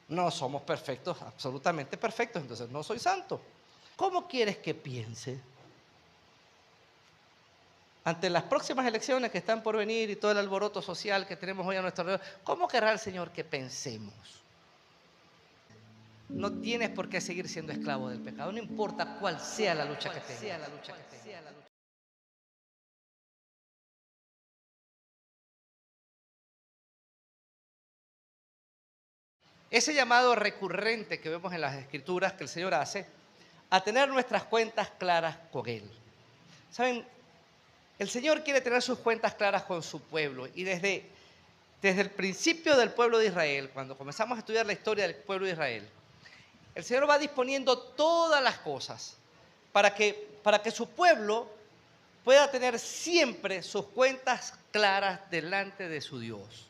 No somos perfectos, absolutamente perfectos, entonces no soy santo. ¿Cómo quieres que piense? Ante las próximas elecciones que están por venir y todo el alboroto social que tenemos hoy a nuestro alrededor, ¿cómo querrá el Señor que pensemos? No tienes por qué seguir siendo esclavo del pecado, no importa cuál sea la lucha que tengas. Ese llamado recurrente que vemos en las Escrituras que el Señor hace, a tener nuestras cuentas claras con Él. ¿Saben? El Señor quiere tener sus cuentas claras con su pueblo y desde el principio del pueblo de Israel, cuando comenzamos a estudiar la historia del pueblo de Israel, el Señor va disponiendo todas las cosas para que su pueblo pueda tener siempre sus cuentas claras delante de su Dios.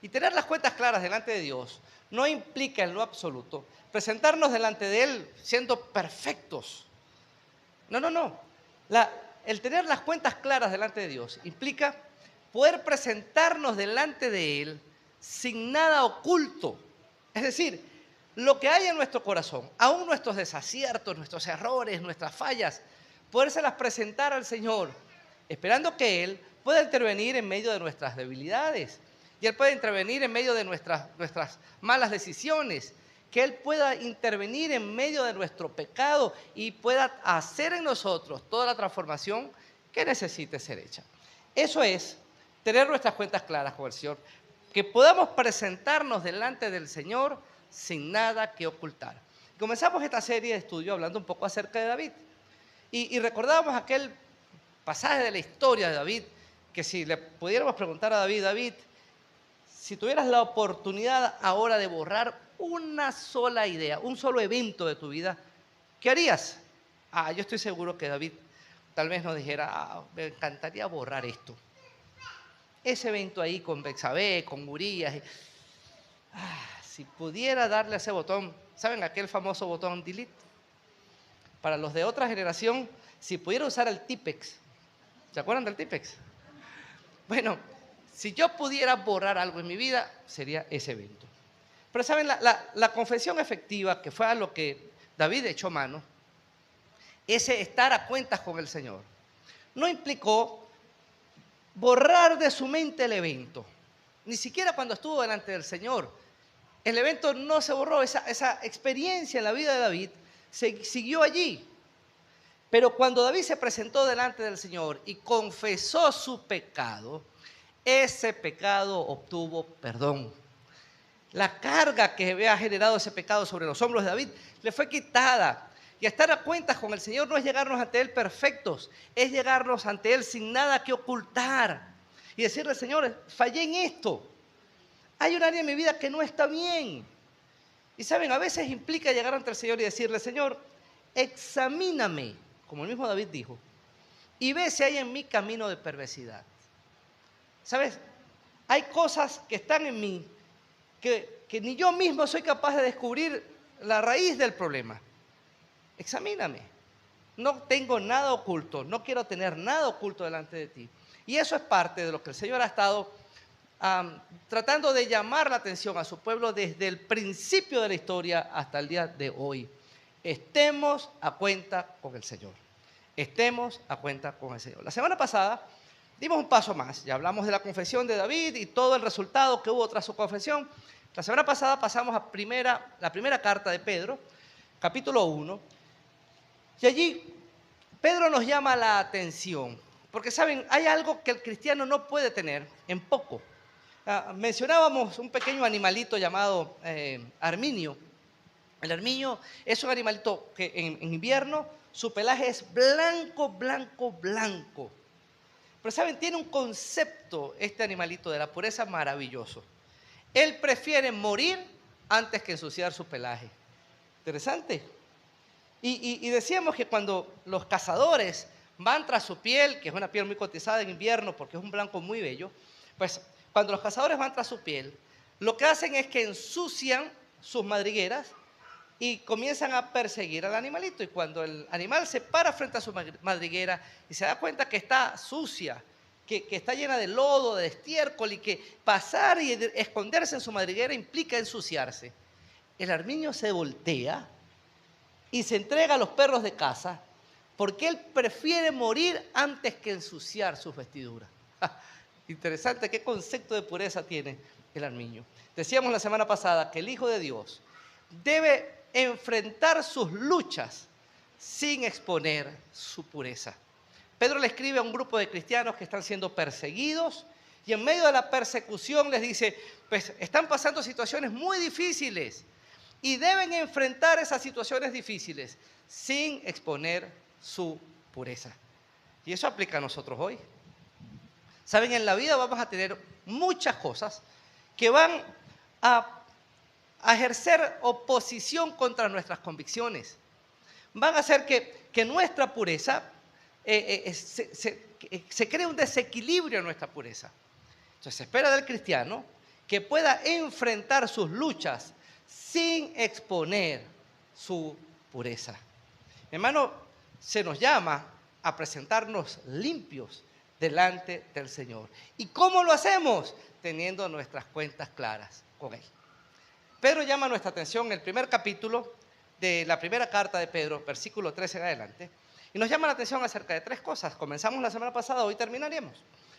Y tener las cuentas claras delante de Dios no implica en lo absoluto presentarnos delante de Él siendo perfectos. No, no, no. El tener las cuentas claras delante de Dios implica poder presentarnos delante de Él sin nada oculto. Es decir, lo que hay en nuestro corazón, aún nuestros desaciertos, nuestros errores, nuestras fallas, podérselas presentar al Señor, esperando que Él pueda intervenir en medio de nuestras debilidades. Y Él puede intervenir en medio de nuestras malas decisiones, que Él pueda intervenir en medio de nuestro pecado y pueda hacer en nosotros toda la transformación que necesite ser hecha. Eso es tener nuestras cuentas claras con el Señor, que podamos presentarnos delante del Señor sin nada que ocultar. Comenzamos esta serie de estudio hablando un poco acerca de David y recordábamos aquel pasaje de la historia de David, que si le pudiéramos preguntar a David, David, si tuvieras la oportunidad ahora de borrar una sola idea, un solo evento de tu vida, ¿qué harías? Yo estoy seguro que David tal vez nos dijera, me encantaría borrar esto. Ese evento ahí con Betsabé, con Urías. Si pudiera darle a ese botón, ¿saben aquel famoso botón delete? Para los de otra generación, si pudiera usar el Tipex, ¿se acuerdan del Tipex? Bueno, si yo pudiera borrar algo en mi vida, sería ese evento. Pero saben, la confesión efectiva, que fue a lo que David echó mano, ese estar a cuentas con el Señor, no implicó borrar de su mente el evento. Ni siquiera cuando estuvo delante del Señor. El evento no se borró, esa experiencia en la vida de David siguió allí. Pero cuando David se presentó delante del Señor y confesó su pecado, ese pecado obtuvo perdón. La carga que había generado ese pecado sobre los hombros de David le fue quitada. Y estar a cuentas con el Señor no es llegarnos ante Él perfectos, es llegarnos ante Él sin nada que ocultar. Y decirle, Señor, fallé en esto. Hay un área en mi vida que no está bien. Y saben, a veces implica llegar ante el Señor y decirle, Señor, examíname, como el mismo David dijo, y ve si hay en mí camino de perversidad. ¿Sabes? Hay cosas que están en mí que ni yo mismo soy capaz de descubrir la raíz del problema. Examíname. No tengo nada oculto, no quiero tener nada oculto delante de ti. Y eso es parte de lo que el Señor ha estado tratando de llamar la atención a su pueblo desde el principio de la historia hasta el día de hoy. Estemos a cuenta con el Señor. Estemos a cuenta con el Señor. La semana pasada dimos un paso más. Ya hablamos de la confesión de David y todo el resultado que hubo tras su confesión. La semana pasada pasamos a la primera carta de Pedro, capítulo 1. Y allí Pedro nos llama la atención. Porque, ¿saben? Hay algo que el cristiano no puede tener en poco. Mencionábamos un pequeño animalito llamado arminio. El arminio es un animalito que en invierno su pelaje es blanco, blanco, blanco. Pero saben, tiene un concepto este animalito de la pureza maravilloso. Él prefiere morir antes que ensuciar su pelaje. Interesante. Y decíamos que cuando los cazadores van tras su piel, que es una piel muy cotizada en invierno porque es un blanco muy bello, pues cuando los cazadores van tras su piel, lo que hacen es que ensucian sus madrigueras y comienzan a perseguir al animalito. Y cuando el animal se para frente a su madriguera y se da cuenta que está sucia, que está llena de lodo, de estiércol, y que pasar y esconderse en su madriguera implica ensuciarse, el armiño se voltea y se entrega a los perros de casa porque él prefiere morir antes que ensuciar sus vestiduras. Interesante qué concepto de pureza tiene el armiño. Decíamos la semana pasada que el Hijo de Dios debe enfrentar sus luchas sin exponer su pureza. Pedro le escribe a un grupo de cristianos que están siendo perseguidos y en medio de la persecución les dice, pues están pasando situaciones muy difíciles y deben enfrentar esas situaciones difíciles sin exponer su pureza. Y eso aplica a nosotros hoy. Saben, en la vida vamos a tener muchas cosas que van a ejercer oposición contra nuestras convicciones. Van a hacer que nuestra pureza se cree un desequilibrio en nuestra pureza. Entonces se espera del cristiano que pueda enfrentar sus luchas sin exponer su pureza. Hermano, se nos llama a presentarnos limpios delante del Señor. ¿Y cómo lo hacemos? Teniendo nuestras cuentas claras con Él. Pedro llama nuestra atención en el primer capítulo de la primera carta de Pedro, versículo 13 en adelante, y nos llama la atención acerca de tres cosas. Comenzamos la semana pasada, hoy terminaríamos.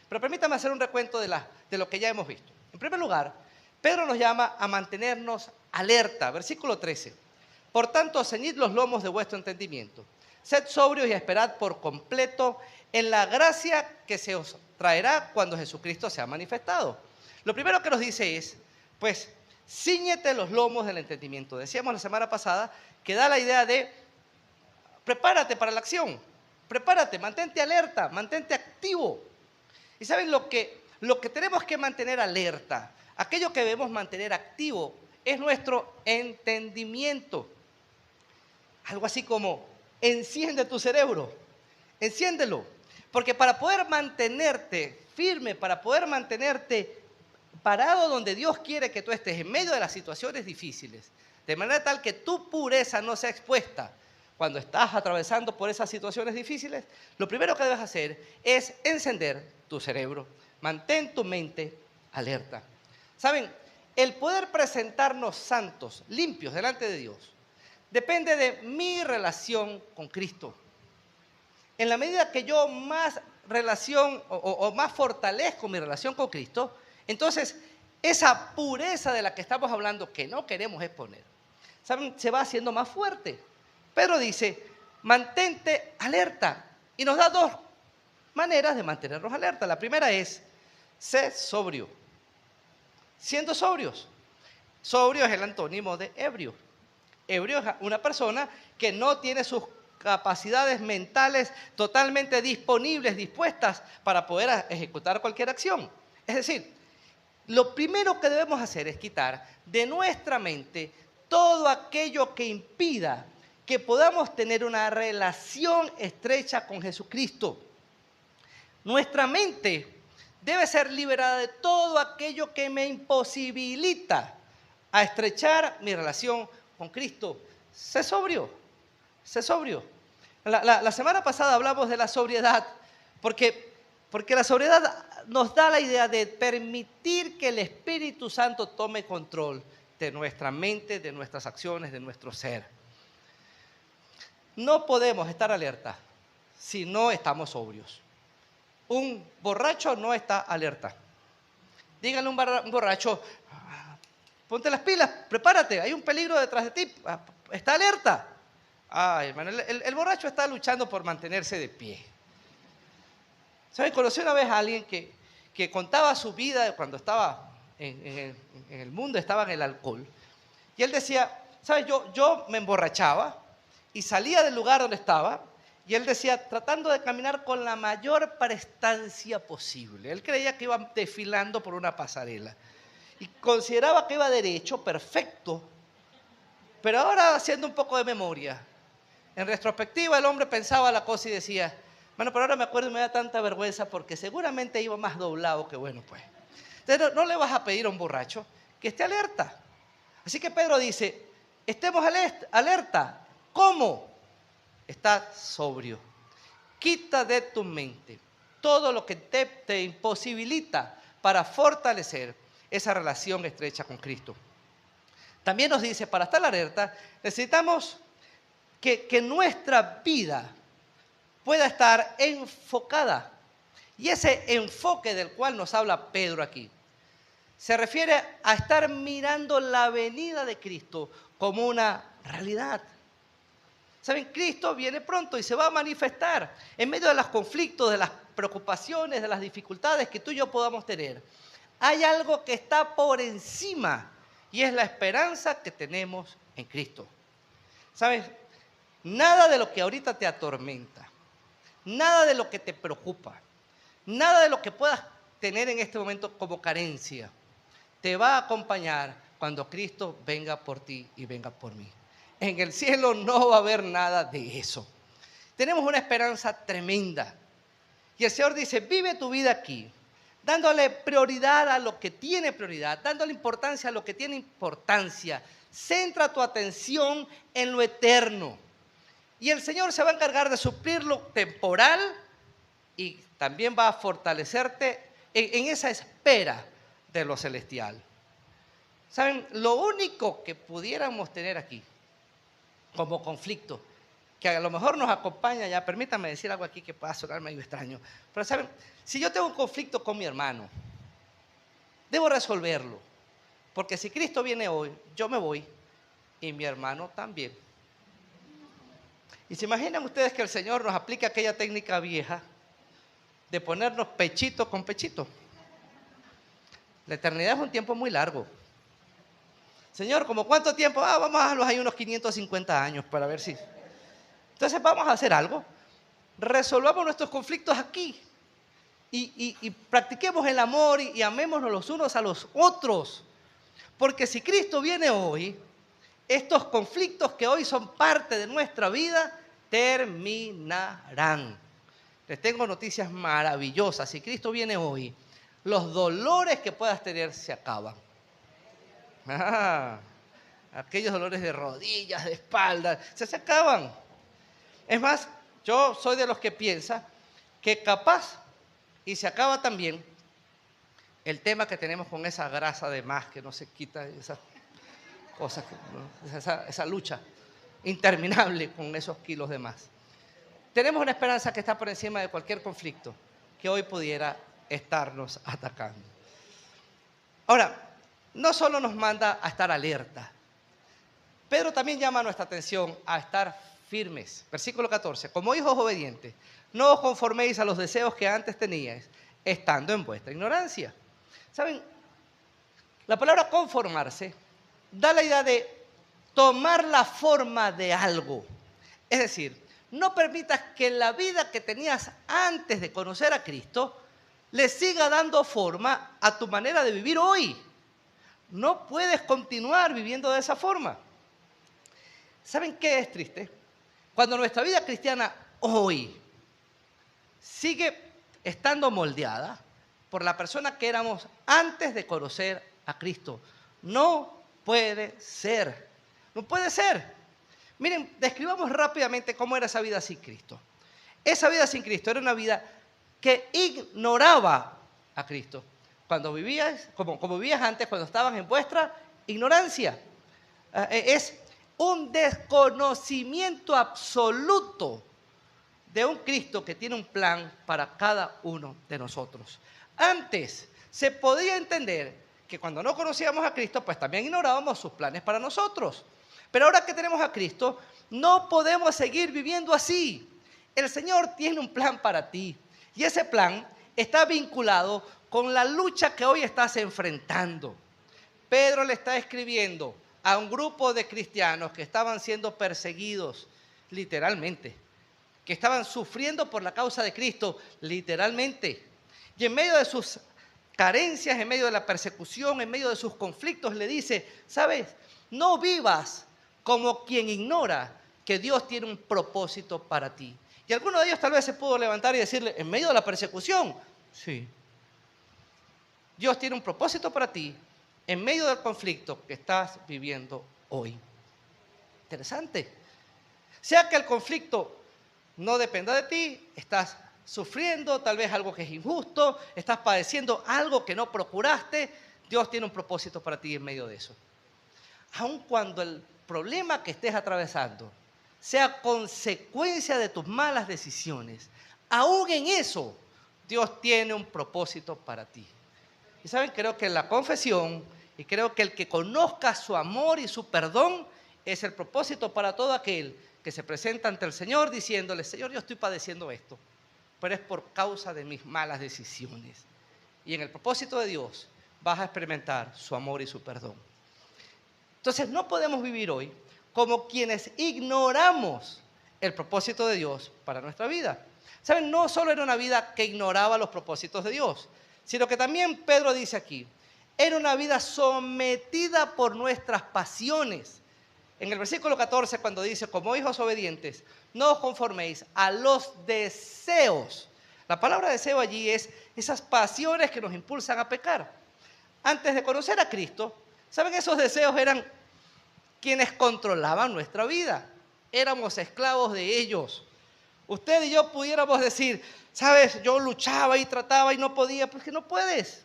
Pero permítame hacer un recuento de lo que ya hemos visto. En primer lugar, Pedro nos llama a mantenernos alerta. Versículo 13. Por tanto, ceñid los lomos de vuestro entendimiento. Sed sobrios y esperad por completo en la gracia que se os traerá cuando Jesucristo sea manifestado. Lo primero que nos dice es, pues, cíñete los lomos del entendimiento. Decíamos la semana pasada que da la idea de prepárate para la acción. Prepárate, mantente alerta, mantente activo. Y ¿saben lo que tenemos que mantener alerta? Aquello que debemos mantener activo es nuestro entendimiento. Algo así como, enciende tu cerebro, enciéndelo. Porque para poder mantenerte firme, para poder mantenerte parado donde Dios quiere que tú estés, en medio de las situaciones difíciles, de manera tal que tu pureza no sea expuesta cuando estás atravesando por esas situaciones difíciles, lo primero que debes hacer es encender tu cerebro. Mantén tu mente alerta. ¿Saben? El poder presentarnos santos, limpios delante de Dios, depende de mi relación con Cristo. En la medida que yo más relación o más fortalezco mi relación con Cristo, entonces esa pureza de la que estamos hablando, que no queremos exponer, ¿saben? Se va haciendo más fuerte. Pedro dice, mantente alerta. Y nos da dos maneras de mantenernos alerta. La primera es, sé sobrio. Siendo sobrios. Sobrio es el antónimo de ebrio. Ebrio es una persona que no tiene sus capacidades mentales totalmente disponibles, dispuestas para poder ejecutar cualquier acción. Es decir, lo primero que debemos hacer es quitar de nuestra mente todo aquello que impida que podamos tener una relación estrecha con Jesucristo. Nuestra mente debe ser liberada de todo aquello que me imposibilita a estrechar mi relación con Cristo. Sé sobrio, sé sobrio. La semana pasada hablamos de la sobriedad, porque la sobriedad nos da la idea de permitir que el Espíritu Santo tome control de nuestra mente, de nuestras acciones, de nuestro ser. No podemos estar alerta si no estamos sobrios. Un borracho no está alerta. Díganle a un borracho, ponte las pilas, prepárate, hay un peligro detrás de ti, está alerta. Ay, hermano, el borracho está luchando por mantenerse de pie. ¿Saben? Conocí una vez a alguien que contaba su vida cuando estaba en el mundo, estaba en el alcohol. Y él decía, ¿sabes? Yo me emborrachaba y salía del lugar donde estaba. Y él decía, tratando de caminar con la mayor prestancia posible. Él creía que iba desfilando por una pasarela. Y consideraba que iba derecho, perfecto. Pero ahora, haciendo un poco de memoria, en retrospectiva, el hombre pensaba la cosa y decía, bueno, pero ahora me acuerdo y me da tanta vergüenza porque seguramente iba más doblado que bueno, pues. Entonces, no le vas a pedir a un borracho que esté alerta. Así que Pedro dice, estemos alerta. ¿Cómo? Está sobrio. Quita de tu mente todo lo que te imposibilita para fortalecer esa relación estrecha con Cristo. También nos dice, para estar alerta, necesitamos que nuestra vida pueda estar enfocada. Y ese enfoque del cual nos habla Pedro aquí, se refiere a estar mirando la venida de Cristo como una realidad. ¿Saben? Cristo viene pronto y se va a manifestar en medio de los conflictos, de las preocupaciones, de las dificultades que tú y yo podamos tener. Hay algo que está por encima y es la esperanza que tenemos en Cristo. ¿Sabes? Nada de lo que ahorita te atormenta, nada de lo que te preocupa, nada de lo que puedas tener en este momento como carencia, te va a acompañar cuando Cristo venga por ti y venga por mí. En el cielo no va a haber nada de eso. Tenemos una esperanza tremenda. Y el Señor dice, vive tu vida aquí, dándole prioridad a lo que tiene prioridad, dándole importancia a lo que tiene importancia. Centra tu atención en lo eterno. Y el Señor se va a encargar de suplir lo temporal y también va a fortalecerte en esa espera de lo celestial. ¿Saben? Lo único que pudiéramos tener aquí como conflicto, que a lo mejor nos acompaña, ya permítanme decir algo aquí que pueda sonar medio extraño, pero ¿saben? Si yo tengo un conflicto con mi hermano, debo resolverlo, porque si Cristo viene hoy, yo me voy y mi hermano también. Y se imaginan ustedes que el Señor nos aplica aquella técnica vieja de ponernos pechito con pechito. La eternidad es un tiempo muy largo. Señor, ¿como cuánto tiempo? Vamos a dejarlos ahí unos 550 años para ver si... Entonces vamos a hacer algo. Resolvamos nuestros conflictos aquí. Y practiquemos el amor y amémonos los unos a los otros. Porque si Cristo viene hoy, estos conflictos que hoy son parte de nuestra vida terminarán. Les tengo noticias maravillosas. Si Cristo viene hoy, los dolores que puedas tener se acaban. Aquellos dolores de rodillas, de espalda, se acaban. Es más, yo soy de los que piensa que capaz, y se acaba también, el tema que tenemos con esa grasa de más que no se quita, esas cosas, esa lucha interminable con esos kilos de más. Tenemos una esperanza que está por encima de cualquier conflicto que hoy pudiera estarnos atacando. Ahora, no solo nos manda a estar alerta, Pedro también llama nuestra atención a estar firmes. Versículo 14, como hijos obedientes, no os conforméis a los deseos que antes teníais, estando en vuestra ignorancia. ¿Saben? La palabra conformarse da la idea de tomar la forma de algo. Es decir, no permitas que la vida que tenías antes de conocer a Cristo le siga dando forma a tu manera de vivir hoy. No puedes continuar viviendo de esa forma. ¿Saben qué es triste? Cuando nuestra vida cristiana hoy sigue estando moldeada por la persona que éramos antes de conocer a Cristo. No puede ser. No puede ser. Miren, describamos rápidamente cómo era esa vida sin Cristo. Esa vida sin Cristo era una vida que ignoraba a Cristo. Cuando vivías, como vivías antes, cuando estabas en vuestra ignorancia. Es un desconocimiento absoluto de un Cristo que tiene un plan para cada uno de nosotros. Antes se podía entender que cuando no conocíamos a Cristo, pues también ignorábamos sus planes para nosotros. Pero ahora que tenemos a Cristo, no podemos seguir viviendo así. El Señor tiene un plan para ti y ese plan está vinculado con la lucha que hoy estás enfrentando. Pedro le está escribiendo a un grupo de cristianos que estaban siendo perseguidos, literalmente, que estaban sufriendo por la causa de Cristo, literalmente. Y en medio de sus carencias, en medio de la persecución, en medio de sus conflictos, le dice, ¿sabes? No vivas como quien ignora que Dios tiene un propósito para ti. Y alguno de ellos tal vez se pudo levantar y decirle, en medio de la persecución, sí, Dios tiene un propósito para ti en medio del conflicto que estás viviendo hoy. Interesante. Sea que el conflicto no dependa de ti, estás sufriendo tal vez algo que es injusto, estás padeciendo algo que no procuraste, Dios tiene un propósito para ti en medio de eso. aun cuando el problema que estés atravesando sea consecuencia de tus malas decisiones, aún en eso, Dios tiene un propósito para ti. Y saben, creo que la confesión y creo que el que conozca su amor y su perdón es el propósito para todo aquel que se presenta ante el Señor diciéndole: Señor, yo estoy padeciendo esto, pero es por causa de mis malas decisiones. Y en el propósito de Dios vas a experimentar su amor y su perdón. Entonces no podemos vivir hoy como quienes ignoramos el propósito de Dios para nuestra vida. ¿Saben? No solo era una vida que ignoraba los propósitos de Dios, sino que también Pedro dice aquí, era una vida sometida por nuestras pasiones. En el versículo 14, cuando dice: como hijos obedientes, no os conforméis a los deseos. La palabra deseo allí es esas pasiones que nos impulsan a pecar. Antes de conocer a Cristo, ¿saben? Esos deseos eran quienes controlaban nuestra vida. Éramos esclavos de ellos. Usted y yo pudiéramos decir: ¿sabes? Yo luchaba y trataba y no podía. Porque no puedes.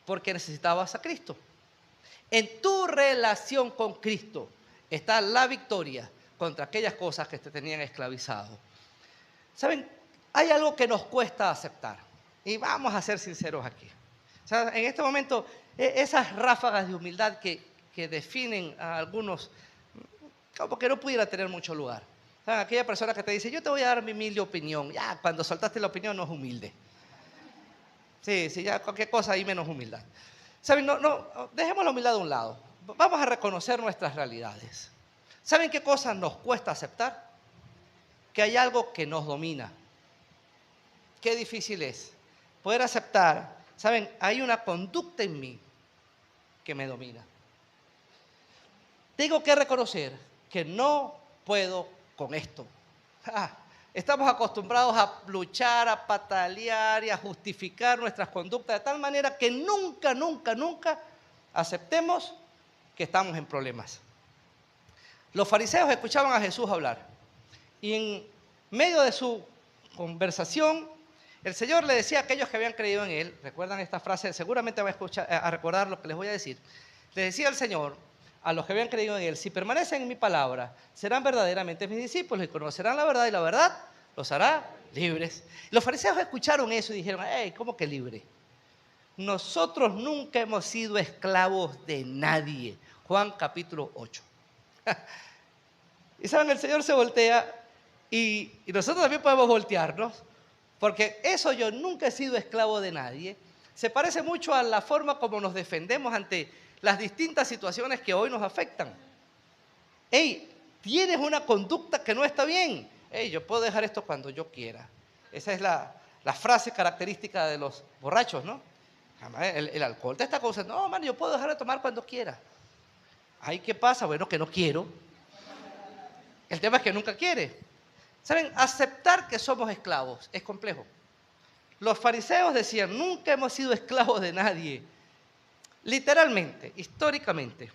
Porque necesitabas a Cristo. En tu relación con Cristo está la victoria contra aquellas cosas que te tenían esclavizado. ¿Saben? Hay algo que nos cuesta aceptar. Y vamos a ser sinceros aquí. O sea, en este momento, esas ráfagas de humildad que definen a algunos, como que no pudiera tener mucho lugar. ¿Saben? Aquella persona que te dice: yo te voy a dar mi humilde opinión. Ya, cuando soltaste la opinión no es humilde. Sí, ya cualquier cosa ahí menos humildad. ¿Saben? No, dejemos la humildad de un lado. Vamos a reconocer nuestras realidades. ¿Saben qué cosas nos cuesta aceptar? Que hay algo que nos domina. Qué difícil es poder aceptar. ¿Saben? Hay una conducta en mí que me domina. Tengo que reconocer que no puedo con esto. Estamos acostumbrados a luchar, a patalear y a justificar nuestras conductas de tal manera que nunca aceptemos que estamos en problemas. Los fariseos escuchaban a Jesús hablar y en medio de su conversación el Señor le decía a aquellos que habían creído en Él, recuerdan esta frase, seguramente van a recordar lo que les voy a decir. Le decía el Señor a los que habían creído en Él: si permanecen en mi palabra, serán verdaderamente mis discípulos y conocerán la verdad, y la verdad los hará libres. Los fariseos escucharon eso y dijeron: hey, ¿cómo que libre? Nosotros nunca hemos sido esclavos de nadie. Juan capítulo 8. Y saben, el Señor se voltea y nosotros también podemos voltearnos, porque eso: yo nunca he sido esclavo de nadie, se parece mucho a la forma como nos defendemos ante las distintas situaciones que hoy nos afectan. Hey, tienes una conducta que no está bien. Hey, yo puedo dejar esto cuando yo quiera. Esa es la frase característica de los borrachos, ¿no? El alcohol te está causando: no, man, yo puedo dejar de tomar cuando quiera. Ay, ¿qué pasa? Bueno, que no quiero. El tema es que nunca quiere. ¿Saben? Aceptar que somos esclavos es complejo. Los fariseos decían: nunca hemos sido esclavos de nadie. Literalmente, históricamente,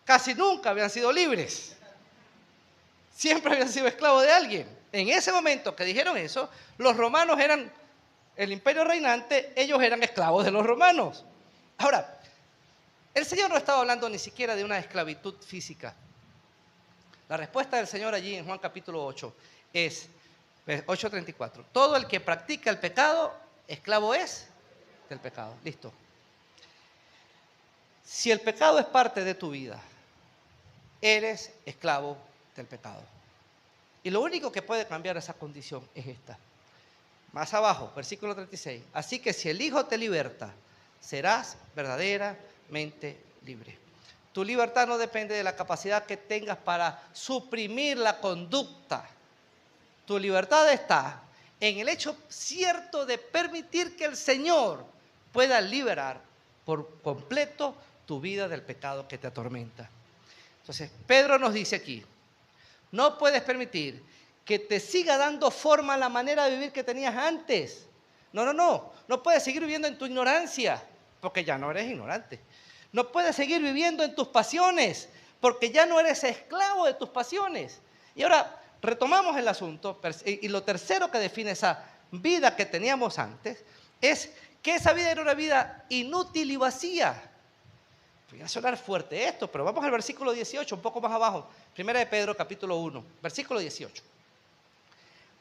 casi nunca habían sido libres. Siempre habían sido esclavos de alguien. En ese momento que dijeron eso, los romanos eran el imperio reinante, ellos eran esclavos de los romanos. Ahora, el Señor no estaba hablando ni siquiera de una esclavitud física. La respuesta del Señor allí en Juan capítulo 8 es 8:34. Todo el que practica el pecado, esclavo es del pecado. Listo. Si el pecado es parte de tu vida, eres esclavo del pecado. Y lo único que puede cambiar esa condición es esta. Más abajo, versículo 36. Así que si el Hijo te liberta, serás verdaderamente libre. Tu libertad no depende de la capacidad que tengas para suprimir la conducta. Tu libertad está en el hecho cierto de permitir que el Señor pueda liberar por completo tu vida del pecado que te atormenta. Entonces, Pedro nos dice aquí: no puedes permitir que te siga dando forma la manera de vivir que tenías antes. No puedes seguir viviendo en tu ignorancia, porque ya no eres ignorante. No puedes seguir viviendo en tus pasiones, porque ya no eres esclavo de tus pasiones. Y ahora retomamos el asunto, y lo tercero que define esa vida que teníamos antes es que esa vida era una vida inútil y vacía. Voy a sonar fuerte esto, pero vamos al versículo 18, un poco más abajo. Primera de Pedro, capítulo 1, versículo 18.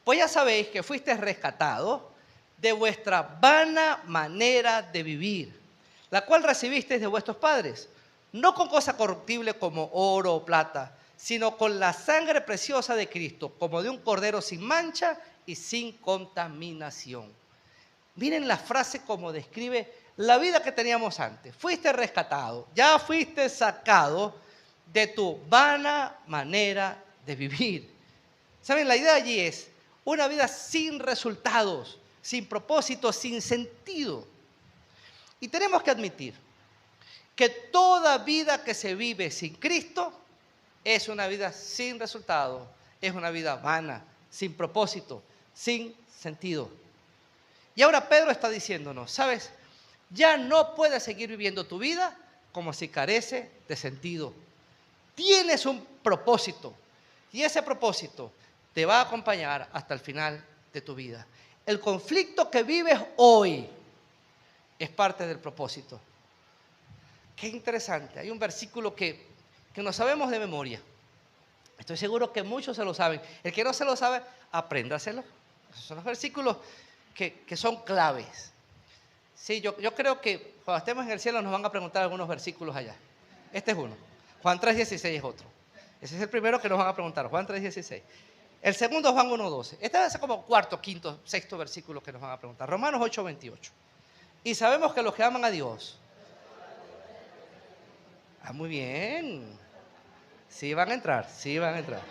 Pues ya sabéis que fuisteis rescatados de vuestra vana manera de vivir, la cual recibisteis de vuestros padres, no con cosa corruptible como oro o plata, sino con la sangre preciosa de Cristo, como de un cordero sin mancha y sin contaminación. Miren la frase como describe la vida que teníamos antes. Fuiste rescatado, ya fuiste sacado de tu vana manera de vivir. ¿Saben? La idea allí es una vida sin resultados, sin propósito, sin sentido. Y tenemos que admitir que toda vida que se vive sin Cristo es una vida sin resultado, es una vida vana, sin propósito, sin sentido. Y ahora Pedro está diciéndonos, ¿sabes? Ya no puedes seguir viviendo tu vida como si carece de sentido. Tienes un propósito y ese propósito te va a acompañar hasta el final de tu vida. El conflicto que vives hoy es parte del propósito. Qué interesante. Hay un versículo que no sabemos de memoria. Estoy seguro que muchos se lo saben. El que no se lo sabe, apréndaselo. Esos son los versículos que son claves. Sí, yo creo que cuando estemos en el cielo nos van a preguntar algunos versículos allá. Este es uno. Juan 3:16 es otro. Ese es el primero que nos van a preguntar, Juan 3:16. El segundo es Juan 1:12. Este va a ser como cuarto, quinto, sexto versículo que nos van a preguntar. Romanos 8:28. Y sabemos que los que aman a Dios. Muy bien. Sí van a entrar, sí van a entrar.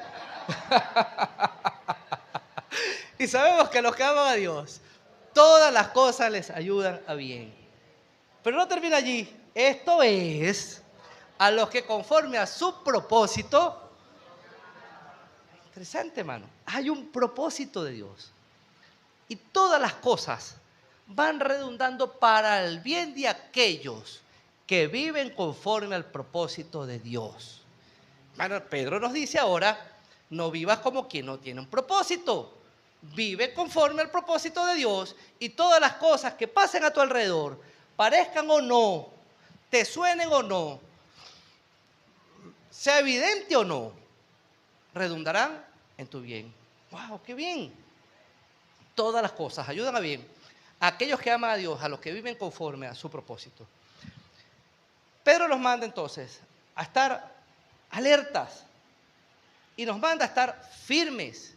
Y sabemos que los que aman a Dios, todas las cosas les ayudan a bien. Pero no termina allí. Esto es a los que conforme a su propósito. Interesante, hermano. Hay un propósito de Dios. Y todas las cosas van redundando para el bien de aquellos que viven conforme al propósito de Dios. Bueno, Pedro nos dice ahora, no vivas como quien no tiene un propósito. Vive conforme al propósito de Dios y todas las cosas que pasen a tu alrededor, parezcan o no, te suenen o no, sea evidente o no, redundarán en tu bien. ¡Wow! ¡Qué bien! Todas las cosas ayudan a bien a aquellos que aman a Dios, a los que viven conforme a su propósito. Pedro nos manda entonces a estar alertas y nos manda a estar firmes.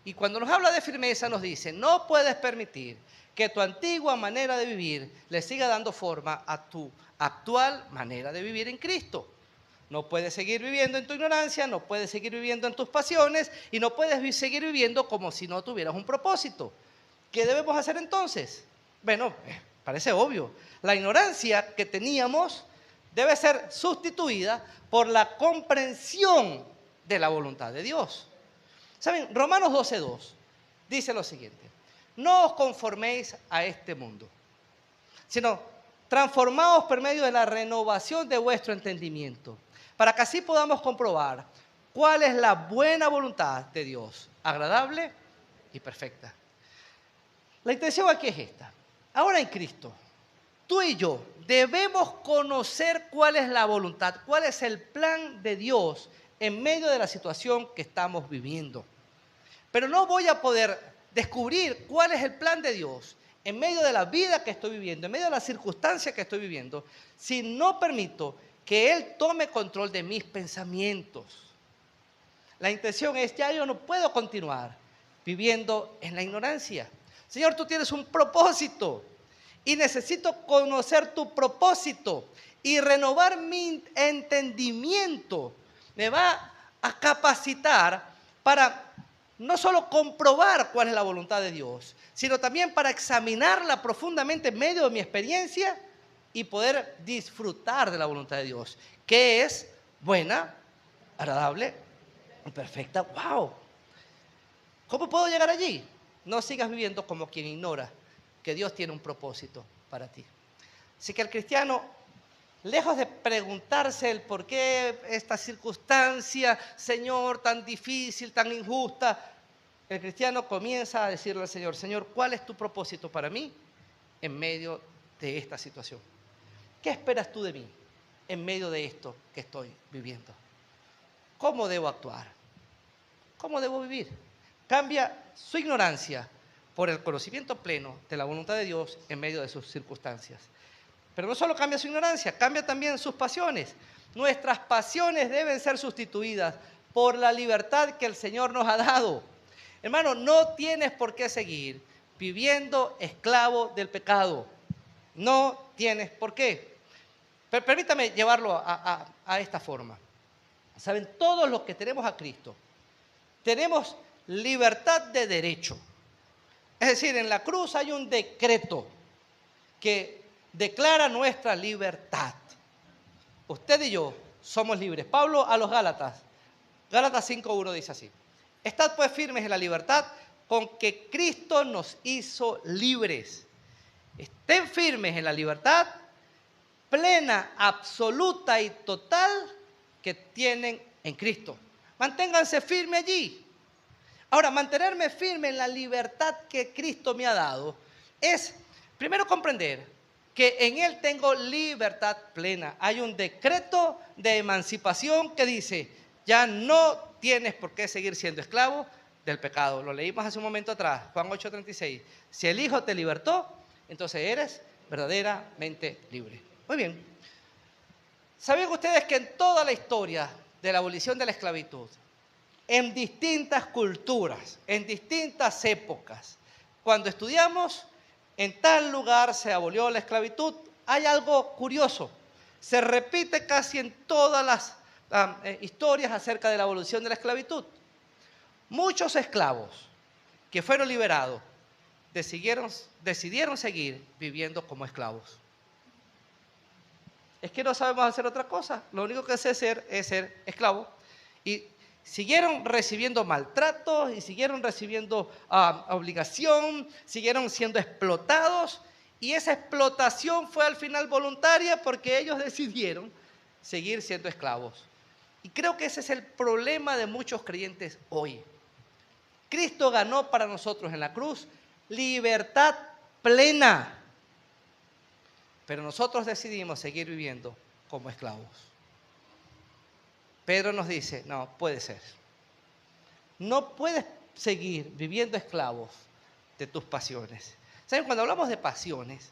Y cuando nos habla de firmeza nos dice, no puedes permitir que tu antigua manera de vivir le siga dando forma a tu actual manera de vivir en Cristo. No puedes seguir viviendo en tu ignorancia, no puedes seguir viviendo en tus pasiones y no puedes seguir viviendo como si no tuvieras un propósito. ¿Qué debemos hacer entonces? Bueno, parece obvio. La ignorancia que teníamos debe ser sustituida por la comprensión de la voluntad de Dios. ¿Saben? Romanos 12:2 dice lo siguiente. No os conforméis a este mundo, sino transformaos por medio de la renovación de vuestro entendimiento, para que así podamos comprobar cuál es la buena voluntad de Dios, agradable y perfecta. La intención aquí es esta. Ahora en Cristo, tú y yo debemos conocer cuál es la voluntad, cuál es el plan de Dios en medio de la situación que estamos viviendo. Pero no voy a poder descubrir cuál es el plan de Dios en medio de la vida que estoy viviendo, en medio de las circunstancias que estoy viviendo, si no permito que Él tome control de mis pensamientos. La intención es, ya yo no puedo continuar viviendo en la ignorancia. Señor, tú tienes un propósito y necesito conocer tu propósito y renovar mi entendimiento. Me va a capacitar para no solo comprobar cuál es la voluntad de Dios, sino también para examinarla profundamente en medio de mi experiencia y poder disfrutar de la voluntad de Dios, que es buena, agradable y perfecta. ¡Wow! ¿Cómo puedo llegar allí? No sigas viviendo como quien ignora que Dios tiene un propósito para ti. Así que el cristiano, lejos de preguntarse el por qué esta circunstancia, Señor, tan difícil, tan injusta, el cristiano comienza a decirle al Señor, Señor, ¿cuál es tu propósito para mí en medio de esta situación? ¿Qué esperas tú de mí? en medio de esto que estoy viviendo? ¿Cómo debo actuar? ¿Cómo debo vivir? Cambia su ignorancia por el conocimiento pleno de la voluntad de Dios en medio de sus circunstancias. Pero no solo cambia su ignorancia, cambia también sus pasiones. Nuestras pasiones deben ser sustituidas por la libertad que el Señor nos ha dado. Hermano, no tienes por qué seguir viviendo esclavo del pecado. No tienes por qué. Pero permítame llevarlo a esta forma. Saben, todos los que tenemos a Cristo, tenemos libertad de derecho. Es decir, en la cruz hay un decreto que declara nuestra libertad. Usted y yo somos libres. Pablo a los Gálatas 5:1 dice así: estad pues firmes en la libertad con que Cristo nos hizo libres. Estén firmes en la libertad plena, absoluta y total que tienen en Cristo. Manténganse firmes allí. Ahora, mantenerme firme en la libertad que Cristo me ha dado es, primero, comprender que en Él tengo libertad plena. Hay un decreto de emancipación que dice: ya no tienes por qué seguir siendo esclavo del pecado. Lo leímos hace un momento atrás, Juan 8:36. Si el Hijo te libertó, entonces eres verdaderamente libre. Muy bien. ¿Saben ustedes que en toda la historia de la abolición de la esclavitud, en distintas culturas, en distintas épocas, cuando estudiamos en tal lugar se abolió la esclavitud, hay algo curioso? Se repite casi en todas las historias acerca de la abolición de la esclavitud. Muchos esclavos que fueron liberados decidieron seguir viviendo como esclavos. Es que no sabemos hacer otra cosa. Lo único que sé hacer es ser esclavo. Y siguieron recibiendo maltratos y siguieron recibiendo obligación, siguieron siendo explotados. Y esa explotación fue al final voluntaria porque ellos decidieron seguir siendo esclavos. Y creo que ese es el problema de muchos creyentes hoy. Cristo ganó para nosotros en la cruz libertad plena. Pero nosotros decidimos seguir viviendo como esclavos. Pedro nos dice: no, puede ser. No puedes seguir viviendo esclavos de tus pasiones. ¿Saben? Cuando hablamos de pasiones,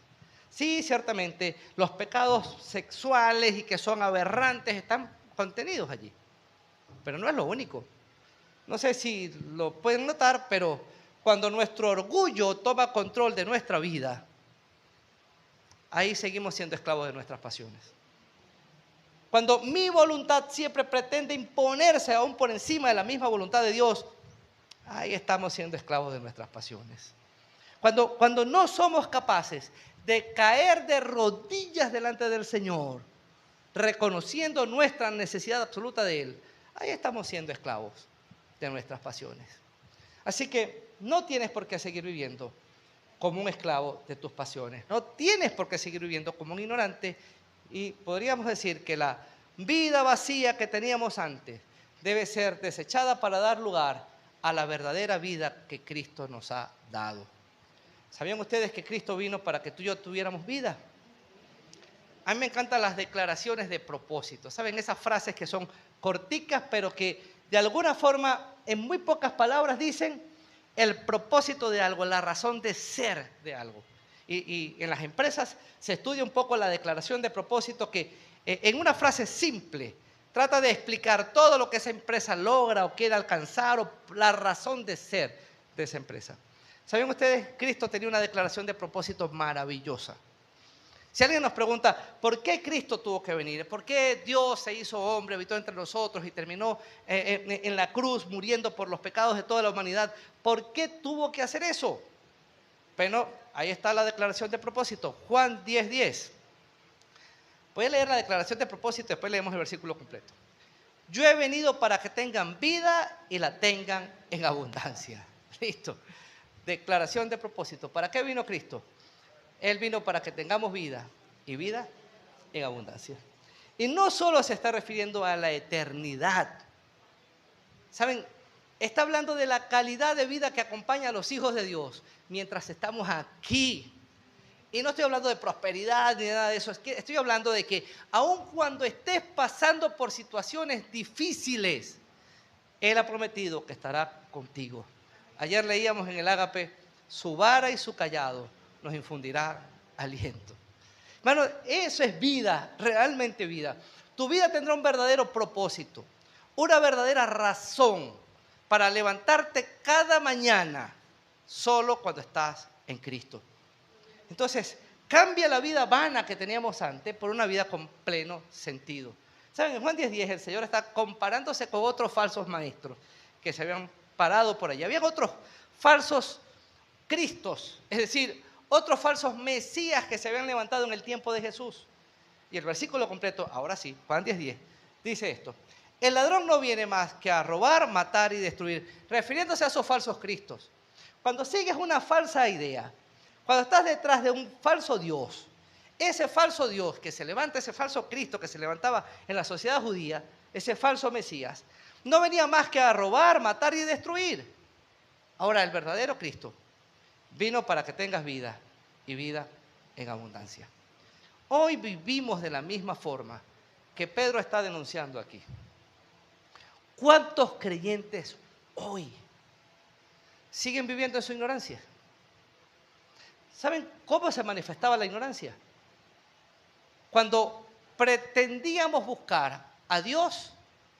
sí, ciertamente, los pecados sexuales y que son aberrantes están contenidos allí. Pero no es lo único. No sé si lo pueden notar, pero cuando nuestro orgullo toma control de nuestra vida, ahí seguimos siendo esclavos de nuestras pasiones. Cuando mi voluntad siempre pretende imponerse aún por encima de la misma voluntad de Dios, ahí estamos siendo esclavos de nuestras pasiones. Cuando no somos capaces de caer de rodillas delante del Señor, reconociendo nuestra necesidad absoluta de Él, ahí estamos siendo esclavos de nuestras pasiones. Así que no tienes por qué seguir viviendo como un esclavo de tus pasiones. No tienes por qué seguir viviendo como un ignorante, y podríamos decir que la vida vacía que teníamos antes debe ser desechada para dar lugar a la verdadera vida que Cristo nos ha dado. ¿Sabían ustedes que Cristo vino para que tú y yo tuviéramos vida? A mí me encantan las declaraciones de propósito. ¿Saben? Esas frases que son corticas, pero que de alguna forma, en muy pocas palabras, dicen el propósito de algo, la razón de ser de algo. Y en las empresas se estudia un poco la declaración de propósito que en una frase simple trata de explicar todo lo que esa empresa logra o quiere alcanzar o la razón de ser de esa empresa. ¿Saben ustedes? Cristo tenía una declaración de propósito maravillosa. Si alguien nos pregunta, ¿por qué Cristo tuvo que venir? ¿Por qué Dios se hizo hombre, habitó entre nosotros y terminó en la cruz muriendo por los pecados de toda la humanidad? ¿Por qué tuvo que hacer eso? Bueno, ahí está la declaración de propósito, Juan 10:10. Voy a leer la declaración de propósito y después leemos el versículo completo. Yo he venido para que tengan vida y la tengan en abundancia. Listo. Declaración de propósito. ¿Para qué vino Cristo? Él vino para que tengamos vida y vida en abundancia. Y no solo se está refiriendo a la eternidad. ¿Saben? Está hablando de la calidad de vida que acompaña a los hijos de Dios mientras estamos aquí. Y no estoy hablando de prosperidad ni nada de eso. Estoy hablando de que aun cuando estés pasando por situaciones difíciles, Él ha prometido que estará contigo. Ayer leíamos en el Ágape, su vara y su cayado nos infundirá aliento. Hermano, eso es vida, realmente vida. Tu vida tendrá un verdadero propósito, una verdadera razón para levantarte cada mañana solo cuando estás en Cristo. Entonces, cambia la vida vana que teníamos antes por una vida con pleno sentido. ¿Saben? En Juan 10:10 el Señor está comparándose con otros falsos maestros que se habían parado por allí. Habían otros falsos cristos, es decir, otros falsos mesías que se habían levantado en el tiempo de Jesús. Y el versículo completo, ahora sí, Juan 10:10, dice esto: el ladrón no viene más que a robar, matar y destruir, refiriéndose a esos falsos cristos. Cuando sigues una falsa idea, cuando estás detrás de un falso Dios, ese falso Dios que se levanta, ese falso Cristo que se levantaba en la sociedad judía, ese falso Mesías, no venía más que a robar, matar y destruir. Ahora el verdadero Cristo vino para que tengas vida y vida en abundancia. Hoy vivimos de la misma forma que Pedro está denunciando aquí. ¿Cuántos creyentes hoy siguen viviendo en su ignorancia? ¿Saben cómo se manifestaba la ignorancia? Cuando pretendíamos buscar a Dios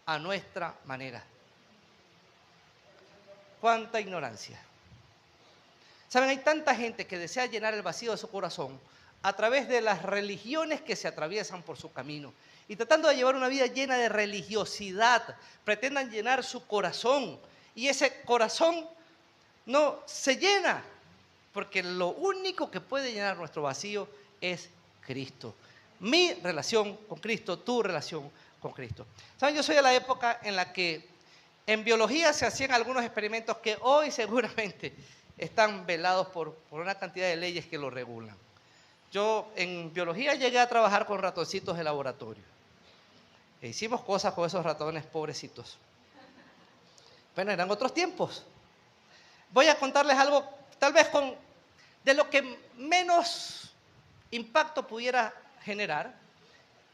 a nuestra manera. ¡Cuánta ignorancia! ¿Saben? Hay tanta gente que desea llenar el vacío de su corazón a través de las religiones que se atraviesan por su camino. Y tratando de llevar una vida llena de religiosidad, pretendan llenar su corazón. Y ese corazón no se llena, porque lo único que puede llenar nuestro vacío es Cristo. Mi relación con Cristo, tu relación con Cristo. ¿Saben? Yo soy de la época en la que en biología se hacían algunos experimentos que hoy seguramente están velados por una cantidad de leyes que lo regulan. Yo en biología llegué a trabajar con ratoncitos de laboratorio. E hicimos cosas con esos ratones pobrecitos. Bueno, eran otros tiempos. Voy a contarles algo, tal vez de lo que menos impacto pudiera generar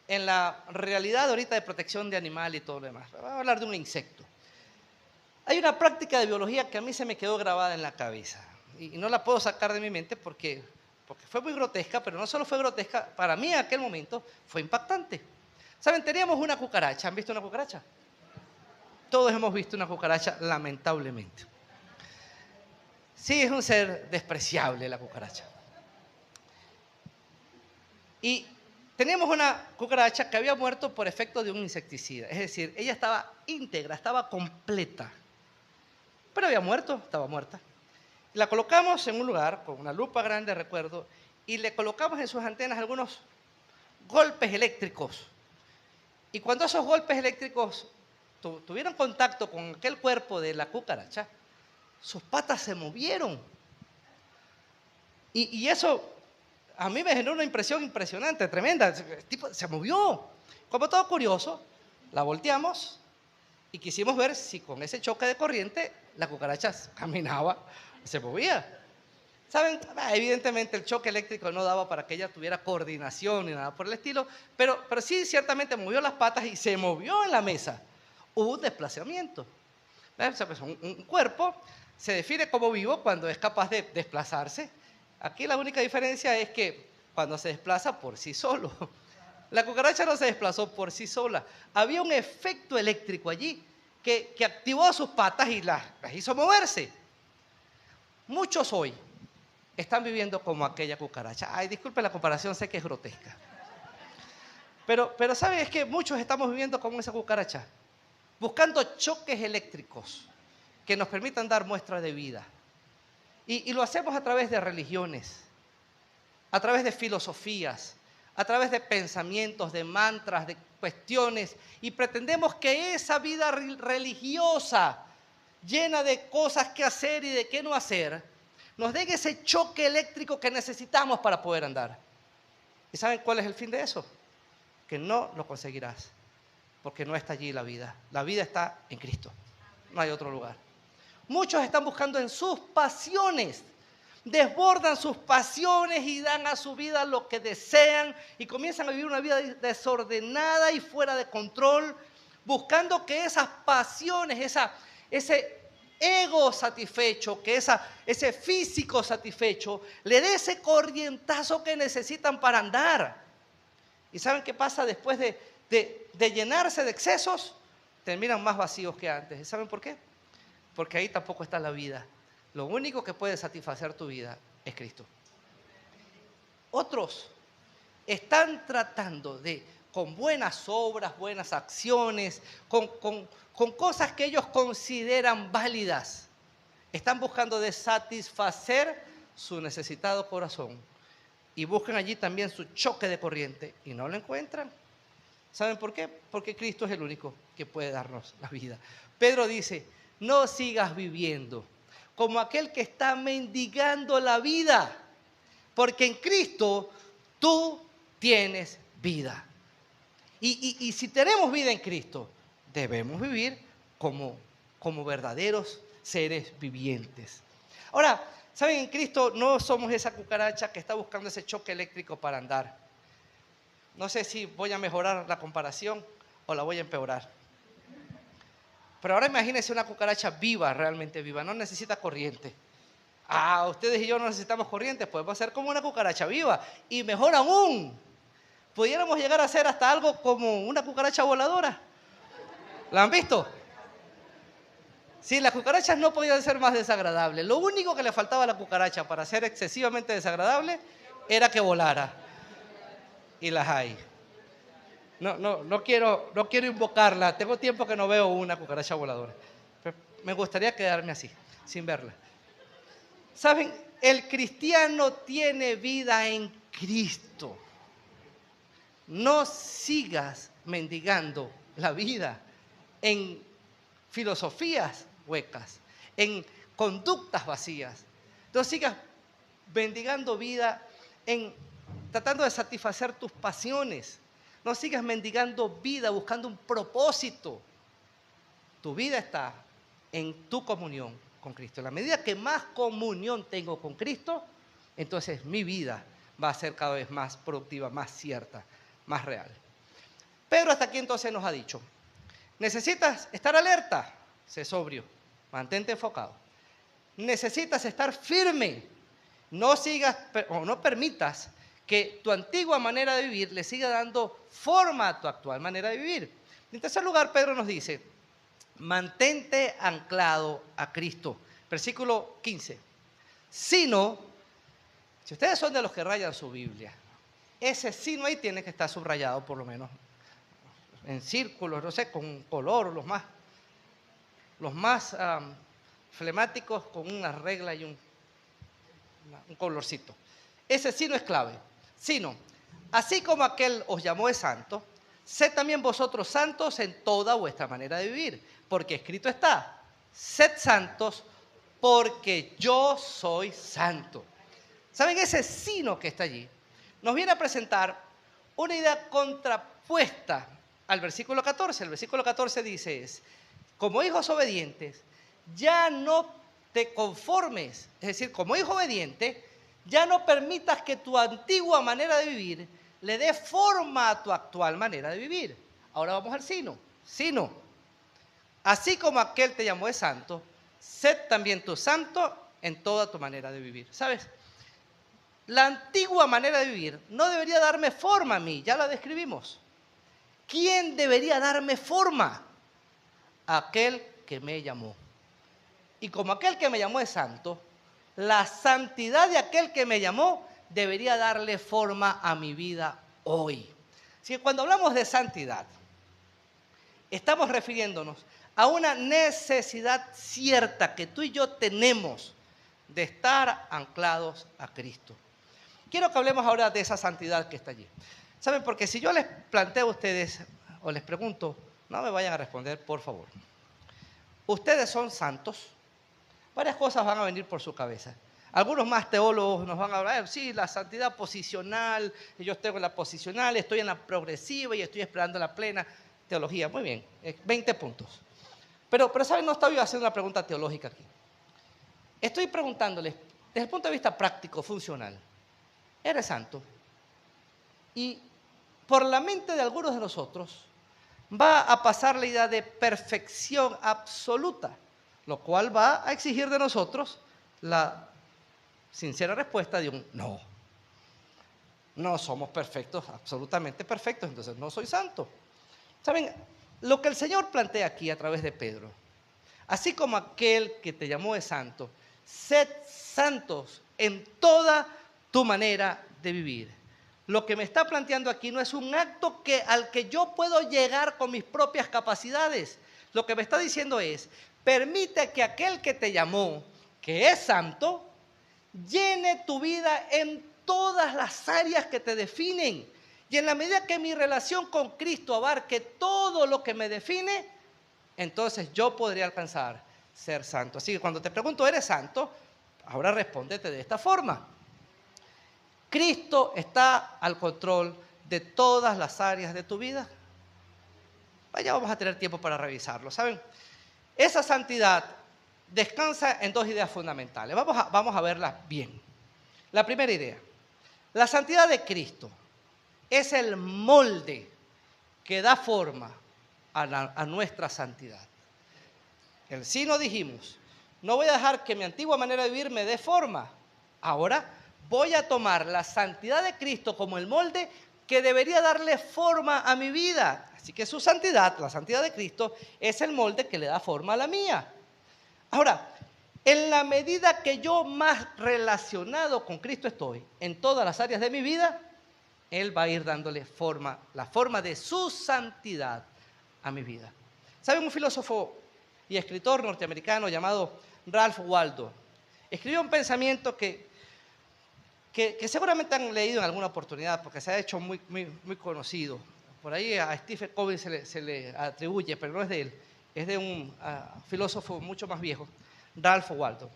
en la realidad ahorita de protección de animal y todo lo demás. Vamos a hablar de un insecto. Hay una práctica de biología que a mí se me quedó grabada en la cabeza y no la puedo sacar de mi mente porque fue muy grotesca, pero no solo fue grotesca, para mí en aquel momento fue impactante. ¿Saben? Teníamos una cucaracha. ¿Han visto una cucaracha? Todos hemos visto una cucaracha, lamentablemente. Sí, es un ser despreciable la cucaracha. Y teníamos una cucaracha que había muerto por efecto de un insecticida. Es decir, ella estaba íntegra, estaba completa. Pero había muerto, estaba muerta. La colocamos en un lugar con una lupa grande, recuerdo, y le colocamos en sus antenas algunos golpes eléctricos. Y cuando esos golpes eléctricos tuvieron contacto con aquel cuerpo de la cucaracha, sus patas se movieron. Y eso a mí me generó una impresión impresionante, tremenda. El tipo se movió. Como todo curioso, la volteamos y quisimos ver si con ese choque de corriente la cucaracha caminaba, se movía. ¿Saben? Evidentemente el choque eléctrico no daba para que ella tuviera coordinación ni nada por el estilo, pero sí ciertamente movió las patas y se movió en la mesa. Hubo un desplazamiento. Un cuerpo se define como vivo cuando es capaz de desplazarse. Aquí la única diferencia es que cuando se desplaza por sí solo. La cucaracha no se desplazó por sí sola. Había un efecto eléctrico allí que activó sus patas y las hizo moverse. Muchos hoy están viviendo como aquella cucaracha. Ay, disculpe la comparación, sé que es grotesca. Pero ¿saben? Es que muchos estamos viviendo como esa cucaracha, buscando choques eléctricos que nos permitan dar muestras de vida. Y lo hacemos a través de religiones, a través de filosofías, a través de pensamientos, de mantras, de cuestiones, y pretendemos que esa vida religiosa, llena de cosas que hacer y de qué no hacer, nos den ese choque eléctrico que necesitamos para poder andar. ¿Y saben cuál es el fin de eso? Que no lo conseguirás, porque no está allí la vida. La vida está en Cristo, no hay otro lugar. Muchos están buscando en sus pasiones, desbordan sus pasiones y dan a su vida lo que desean y comienzan a vivir una vida desordenada y fuera de control, buscando que esas pasiones, ese ego satisfecho, que ese físico satisfecho, le dé ese corrientazo que necesitan para andar. ¿Y saben qué pasa después de llenarse de excesos? Terminan más vacíos que antes. ¿Y saben por qué? Porque ahí tampoco está la vida. Lo único que puede satisfacer tu vida es Cristo. Otros están tratando de, con buenas obras, buenas acciones, con cosas que ellos consideran válidas, están buscando de satisfacer su necesitado corazón y buscan allí también su choque de corriente y no lo encuentran. ¿Saben por qué? Porque Cristo es el único que puede darnos la vida. Pedro dice, no sigas viviendo como aquel que está mendigando la vida, porque en Cristo tú tienes vida. Y si tenemos vida en Cristo, debemos vivir como verdaderos seres vivientes. Ahora, ¿saben? En Cristo no somos esa cucaracha que está buscando ese choque eléctrico para andar. No sé si voy a mejorar la comparación o la voy a empeorar. Pero ahora imagínense una cucaracha viva, realmente viva, no necesita corriente. Ustedes y yo no necesitamos corriente, podemos ser como una cucaracha viva. Y mejor aún, pudiéramos llegar a ser hasta algo como una cucaracha voladora. ¿La han visto? Sí, las cucarachas no podían ser más desagradables. Lo único que le faltaba a la cucaracha para ser excesivamente desagradable era que volara. Y las hay. No quiero invocarla. Tengo tiempo que no veo una cucaracha voladora. Pero me gustaría quedarme así, sin verla. ¿Saben? El cristiano tiene vida en Cristo. No sigas mendigando la vida en filosofías huecas, en conductas vacías. No sigas mendigando vida en tratando de satisfacer tus pasiones. No sigas mendigando vida buscando un propósito. Tu vida está en tu comunión con Cristo. En la medida que más comunión tengo con Cristo, entonces mi vida va a ser cada vez más productiva, más cierta, más real. Pedro hasta aquí entonces nos ha dicho, necesitas estar alerta, sé sobrio, mantente enfocado. Necesitas estar firme, no sigas o no permitas que tu antigua manera de vivir le siga dando forma a tu actual manera de vivir. En tercer lugar, Pedro nos dice, mantente anclado a Cristo. Versículo 15. Sino, si ustedes son de los que rayan su Biblia, ese sino ahí tiene que estar subrayado por lo menos en círculos, no sé, con color, los más flemáticos con una regla y un colorcito. Ese sino es clave. Sino, así como aquel os llamó es santo, sed también vosotros santos en toda vuestra manera de vivir, porque escrito está, sed santos porque yo soy santo. ¿Saben? Ese sino que está allí nos viene a presentar una idea contrapuesta al versículo 14. El versículo 14 dice, como hijos obedientes, ya no te conformes, es decir, como hijo obediente, ya no permitas que tu antigua manera de vivir le dé forma a tu actual manera de vivir. Ahora vamos al sino. Sino, así como aquel te llamó es santo, sed también tú santo en toda tu manera de vivir. ¿Sabes? La antigua manera de vivir no debería darme forma a mí, ya la describimos. ¿Quién debería darme forma? Aquel que me llamó. Y como aquel que me llamó es santo, la santidad de aquel que me llamó debería darle forma a mi vida hoy. Así que cuando hablamos de santidad, estamos refiriéndonos a una necesidad cierta que tú y yo tenemos de estar anclados a Cristo. Quiero que hablemos ahora de esa santidad que está allí. ¿Saben? Porque si yo les planteo a ustedes o les pregunto, no me vayan a responder, por favor. ¿Ustedes son santos? Varias cosas van a venir por su cabeza. Algunos más teólogos nos van a hablar, sí, la santidad posicional, yo estoy en la posicional, estoy en la progresiva y estoy esperando la plena teología. Muy bien, 20 puntos. Pero ¿saben? No estoy haciendo una pregunta teológica aquí. Estoy preguntándoles, desde el punto de vista práctico, funcional, eres santo. Y por la mente de algunos de nosotros va a pasar la idea de perfección absoluta, lo cual va a exigir de nosotros la sincera respuesta de un no. No somos perfectos, absolutamente perfectos, entonces no soy santo. ¿Saben? Lo que el Señor plantea aquí a través de Pedro, así como aquel que te llamó es santo, sed santos en toda tu manera de vivir. Lo que me está planteando aquí no es un acto al que yo puedo llegar con mis propias capacidades. Lo que me está diciendo es, permite que aquel que te llamó, que es santo, llene tu vida en todas las áreas que te definen. Y en la medida que mi relación con Cristo abarque todo lo que me define, entonces yo podría alcanzar ser santo. Así que cuando te pregunto, ¿eres santo? Ahora respóndete de esta forma. ¿Cristo está al control de todas las áreas de tu vida? Vaya, vamos a tener tiempo para revisarlo, ¿saben? Esa santidad descansa en dos ideas fundamentales. Vamos a verlas bien. La primera idea, la santidad de Cristo es el molde que da forma a nuestra santidad. El sí no dijimos, no voy a dejar que mi antigua manera de vivir me dé forma. Ahora voy a tomar la santidad de Cristo como el molde que debería darle forma a mi vida. Así que su santidad, la santidad de Cristo, es el molde que le da forma a la mía. Ahora, en la medida que yo más relacionado con Cristo estoy en todas las áreas de mi vida, Él va a ir dándole forma, la forma de su santidad a mi vida. ¿Saben? Un filósofo y escritor norteamericano llamado Ralph Waldo escribió un pensamiento que seguramente han leído en alguna oportunidad porque se ha hecho muy conocido. Por ahí a Stephen Covey se le atribuye, pero no es de él, es de un filósofo mucho más viejo, Ralph Waldo.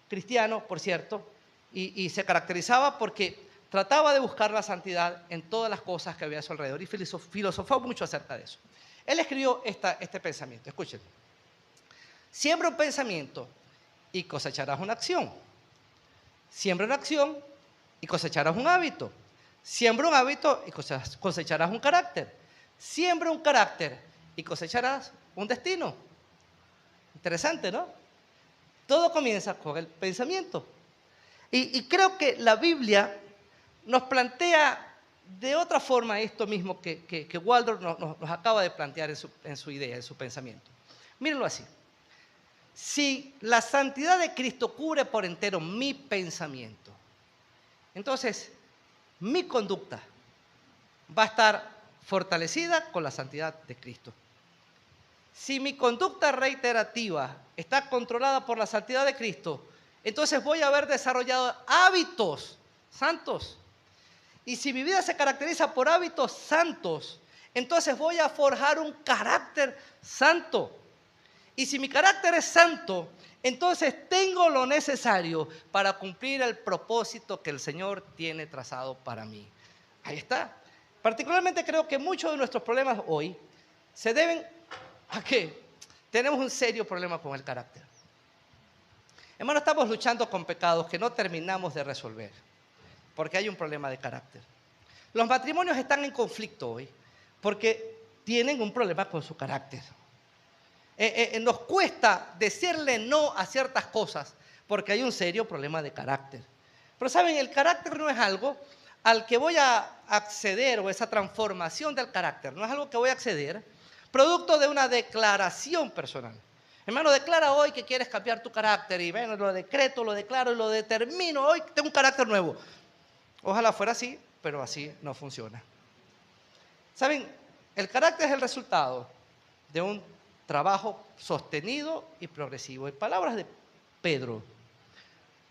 Cristiano, por cierto, y se caracterizaba porque trataba de buscar la santidad en todas las cosas que había a su alrededor y filosofó mucho acerca de eso. Él escribió este pensamiento, escuchen. Siembra un pensamiento y cosecharás una acción. Siembra una acción y cosecharás un hábito. Siembra un hábito y cosecharás un carácter. Siembra un carácter y cosecharás un destino. Interesante, ¿no? Todo comienza con el pensamiento. Y creo que la Biblia nos plantea de otra forma esto mismo que Waldo nos acaba de plantear en su idea, en su pensamiento. Mírenlo así. Si la santidad de Cristo cubre por entero mi pensamiento, entonces mi conducta va a estar fortalecida con la santidad de Cristo. Si mi conducta reiterativa está controlada por la santidad de Cristo, entonces voy a haber desarrollado hábitos santos. Y si mi vida se caracteriza por hábitos santos, entonces voy a forjar un carácter santo. Y si mi carácter es santo, entonces tengo lo necesario para cumplir el propósito que el Señor tiene trazado para mí. Ahí está. Particularmente creo que muchos de nuestros problemas hoy se deben a que tenemos un serio problema con el carácter. Hermano, estamos luchando con pecados que no terminamos de resolver, porque hay un problema de carácter. Los matrimonios están en conflicto hoy, porque tienen un problema con su carácter. Nos cuesta decirle no a ciertas cosas porque hay un serio problema de carácter. Pero saben, el carácter no es algo al que voy a acceder, o esa transformación del carácter, no es algo que voy a acceder producto de una declaración personal. Hermano, declara hoy que quieres cambiar tu carácter y bueno, lo decreto, lo declaro y lo determino. Hoy tengo un carácter nuevo. Ojalá fuera así, pero así no funciona. Saben, el carácter es el resultado de un trabajo sostenido y progresivo. En palabras de Pedro,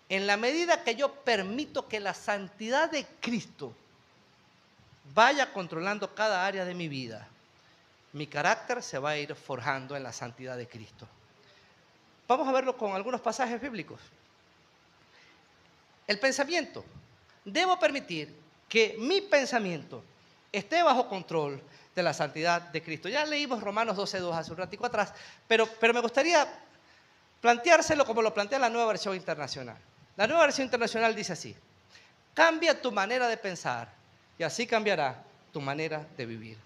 en la medida que yo permito que la santidad de Cristo vaya controlando cada área de mi vida, mi carácter se va a ir forjando en la santidad de Cristo. Vamos a verlo con algunos pasajes bíblicos. El pensamiento. Debo permitir que mi pensamiento esté bajo control de la santidad de Cristo. Ya leímos Romanos 12:2 hace un ratico atrás, pero me gustaría planteárselo como lo plantea la Nueva Versión Internacional. La Nueva Versión Internacional dice así: cambia tu manera de pensar y así cambiará tu manera de vivir.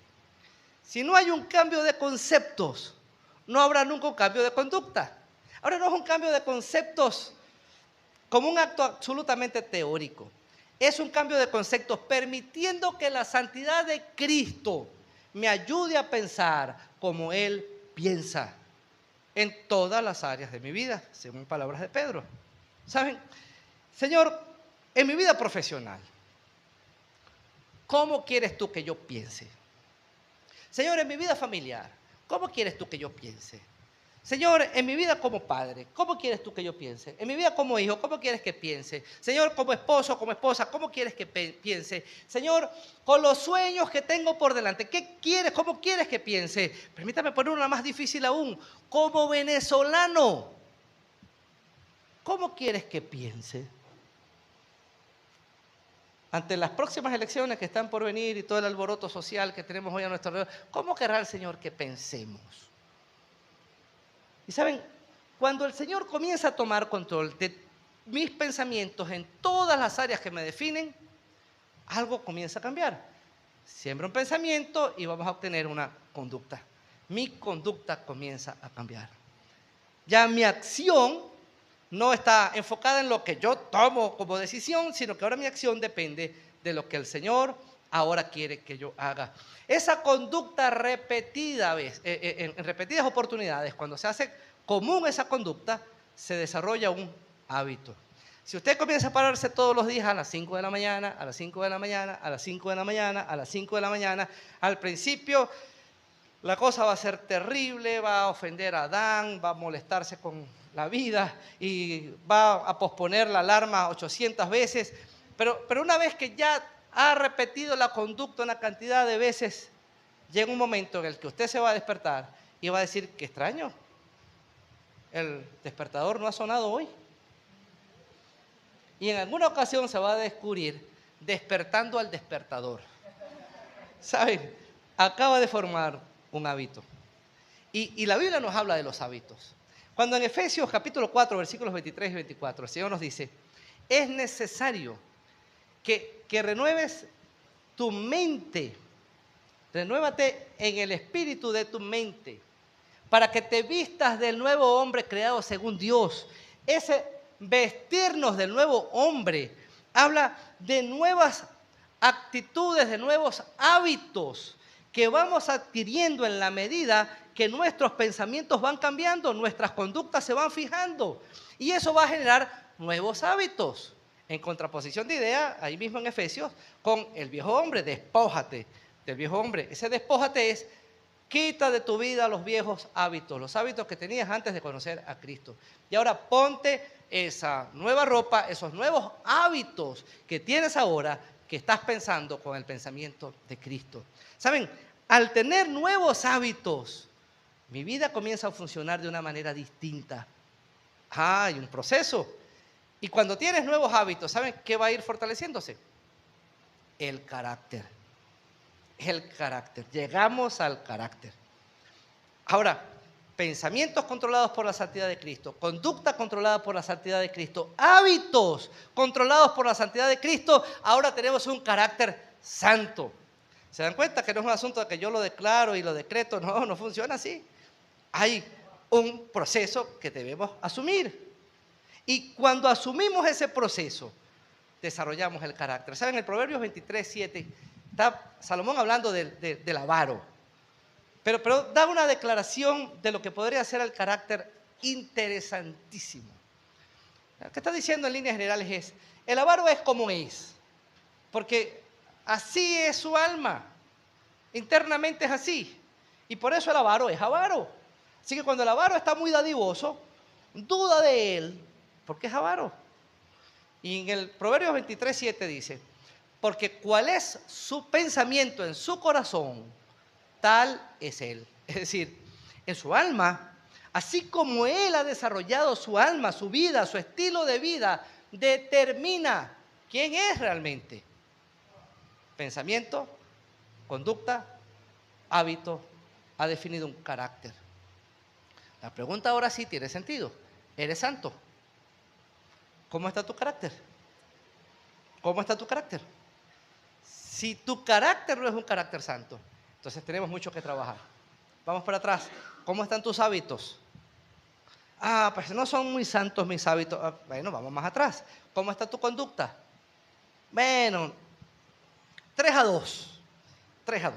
Si no hay un cambio de conceptos, no habrá nunca un cambio de conducta. Ahora, no es un cambio de conceptos como un acto absolutamente teórico. Es un cambio de conceptos permitiendo que la santidad de Cristo me ayude a pensar como Él piensa en todas las áreas de mi vida, según palabras de Pedro. ¿Saben? Señor, en mi vida profesional, ¿cómo quieres tú que yo piense? Señor, en mi vida familiar, ¿cómo quieres tú que yo piense? Señor, en mi vida como padre, ¿cómo quieres tú que yo piense? En mi vida como hijo, ¿cómo quieres que piense? Señor, como esposo, como esposa, ¿cómo quieres que piense? Señor, con los sueños que tengo por delante, ¿qué quieres? ¿Cómo quieres que piense? Permítame poner una más difícil aún. Como venezolano, ¿cómo quieres que piense? Ante las próximas elecciones que están por venir y todo el alboroto social que tenemos hoy a nuestro alrededor, ¿cómo querrá el Señor que pensemos? Y saben, cuando el Señor comienza a tomar control de mis pensamientos en todas las áreas que me definen, algo comienza a cambiar. Siembra un pensamiento y vamos a obtener una conducta. Mi conducta comienza a cambiar. Ya mi acción no está enfocada en lo que yo tomo como decisión, sino que ahora mi acción depende de lo que el Señor ahora quiere que yo haga. Esa conducta repetida, en repetidas oportunidades, cuando se hace común esa conducta, se desarrolla un hábito. Si usted comienza a pararse todos los días a las 5 de la mañana, a las 5 de la mañana, a las 5 de la mañana, a las 5 de la mañana, al principio la cosa va a ser terrible, va a ofender a Adán, va a molestarse con la vida y va a posponer la alarma 800 veces. Pero una vez que ya ha repetido la conducta una cantidad de veces, llega un momento en el que usted se va a despertar y va a decir: qué extraño, el despertador no ha sonado hoy. Y en alguna ocasión se va a descubrir despertando al despertador. ¿Saben? Acaba de formar un hábito. Y la Biblia nos habla de los hábitos. Cuando en Efesios capítulo 4, versículos 23 y 24, el Señor nos dice: es necesario que renueves tu mente, renuévate en el espíritu de tu mente, para que te vistas del nuevo hombre creado según Dios. Ese vestirnos del nuevo hombre habla de nuevas actitudes, de nuevos hábitos que vamos adquiriendo en la medida que nuestros pensamientos van cambiando, nuestras conductas se van fijando y eso va a generar nuevos hábitos. En contraposición de idea, ahí mismo en Efesios, con el viejo hombre, despójate del viejo hombre. Ese despójate es: quita de tu vida los viejos hábitos, los hábitos que tenías antes de conocer a Cristo. Y ahora ponte esa nueva ropa, esos nuevos hábitos que tienes ahora, que estás pensando con el pensamiento de Cristo. ¿Saben? Al tener nuevos hábitos, mi vida comienza a funcionar de una manera distinta. Hay un proceso. Y cuando tienes nuevos hábitos, ¿saben qué va a ir fortaleciéndose? El carácter. El carácter. Llegamos al carácter. Ahora, pensamientos controlados por la santidad de Cristo, conducta controlada por la santidad de Cristo, hábitos controlados por la santidad de Cristo, ahora tenemos un carácter santo. ¿Se dan cuenta que no es un asunto de que yo lo declaro y lo decreto? No, no funciona así. Hay un proceso que debemos asumir. Y cuando asumimos ese proceso, desarrollamos el carácter. ¿Saben? En el Proverbios 23:7 está Salomón hablando del avaro. Pero da una declaración de lo que podría ser el carácter interesantísimo. Lo que está diciendo en líneas generales es: el avaro es como es, porque así es su alma, internamente es así, y por eso el avaro es avaro. Así que cuando el avaro está muy dadivoso, duda de él, porque es avaro. Y en el Proverbios 23:7 dice: porque cuál es su pensamiento en su corazón, tal es él. Es decir, en su alma, así como él ha desarrollado su alma, su vida, su estilo de vida, determina quién es realmente. Pensamiento, conducta, hábito, ha definido un carácter. La pregunta ahora sí tiene sentido: ¿eres santo? ¿Cómo está tu carácter? ¿Cómo está tu carácter? Si tu carácter no es un carácter santo, entonces tenemos mucho que trabajar. Vamos para atrás. ¿Cómo están tus hábitos? Ah, pues no son muy santos mis hábitos. Ah, bueno, vamos más atrás. ¿Cómo está tu conducta? Bueno, 3-2. 3-2.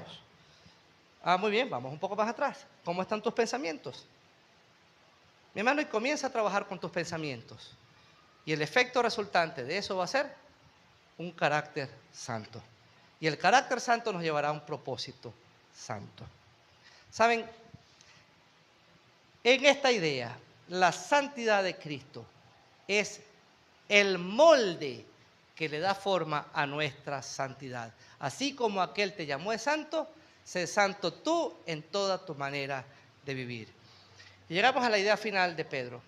Ah, muy bien, vamos un poco más atrás. ¿Cómo están tus pensamientos? Mi hermano, y comienza a trabajar con tus pensamientos. Y el efecto resultante de eso va a ser un carácter santo. Y el carácter santo nos llevará a un propósito santo. ¿Saben? En esta idea, la santidad de Cristo es el molde que le da forma a nuestra santidad. Así como aquel te llamó es santo, sé santo tú en toda tu manera de vivir. Y llegamos a la idea final de Pedro.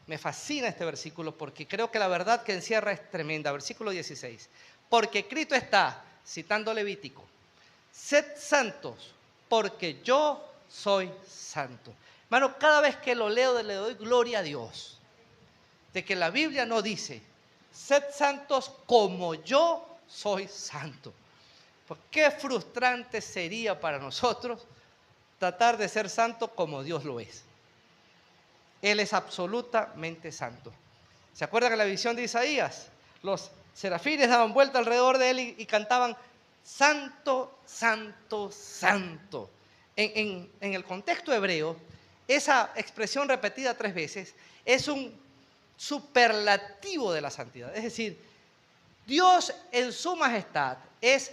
Me fascina este versículo porque creo que la verdad que encierra es tremenda. Versículo 16. Porque escrito está, citando Levítico, sed santos porque yo soy santo. Hermano, cada vez que lo leo le doy gloria a Dios de que la Biblia no dice, sed santos como yo soy santo. Pues qué frustrante sería para nosotros tratar de ser santo como Dios lo es. Él es absolutamente santo. ¿Se acuerdan de la visión de Isaías? Los serafines daban vuelta alrededor de él y cantaban, santo, santo, santo. En el contexto hebreo, esa expresión repetida 3 veces es un superlativo de la santidad. Es decir, Dios en su majestad es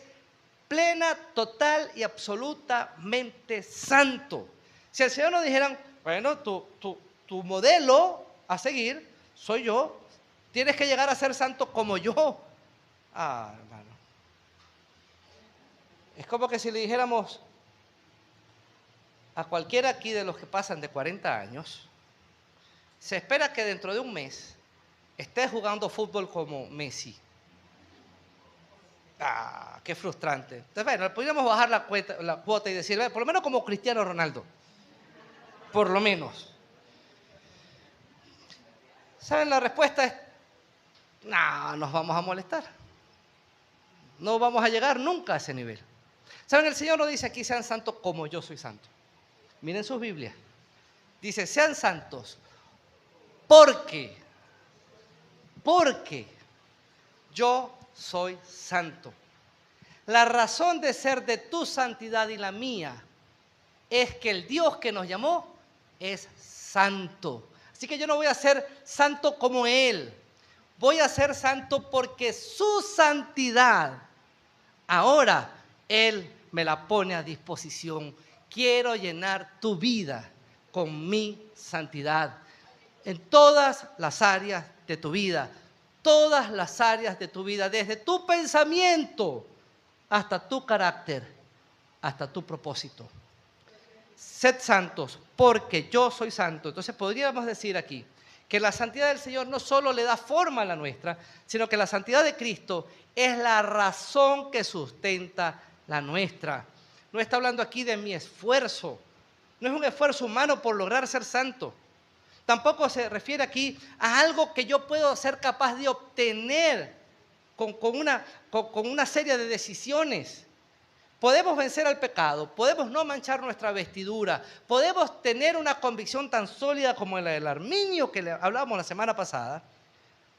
plena, total y absolutamente santo. Si al Señor nos dijeran, bueno, tu modelo a seguir soy yo, tienes que llegar a ser santo como yo. Ah, hermano. Es como que si le dijéramos a cualquiera aquí de los que pasan de 40 años, se espera que dentro de un mes estés jugando fútbol como Messi. Ah, qué frustrante. Entonces, bueno, podríamos bajar la cuota y decir, por lo menos como Cristiano Ronaldo. Por lo menos. ¿Saben? La respuesta es, no, nos vamos a molestar. No vamos a llegar nunca a ese nivel. ¿Saben? El Señor nos dice aquí, sean santos como yo soy santo. Miren sus Biblias. Dice, sean santos porque yo soy santo. La razón de ser de tu santidad y la mía es que el Dios que nos llamó es santo. Así que yo no voy a ser santo como Él. Voy a ser santo porque su santidad, ahora Él me la pone a disposición. Quiero llenar tu vida con mi santidad. En todas las áreas de tu vida. Todas las áreas de tu vida. Desde tu pensamiento hasta tu carácter, hasta tu propósito. Sed santos, porque yo soy santo. Entonces podríamos decir aquí que la santidad del Señor no solo le da forma a la nuestra, sino que la santidad de Cristo es la razón que sustenta la nuestra. No está hablando aquí de mi esfuerzo. No es un esfuerzo humano por lograr ser santo. Tampoco se refiere aquí a algo que yo puedo ser capaz de obtener con una serie de decisiones. Podemos vencer al pecado, podemos no manchar nuestra vestidura, podemos tener una convicción tan sólida como la del arminio que le hablábamos la semana pasada,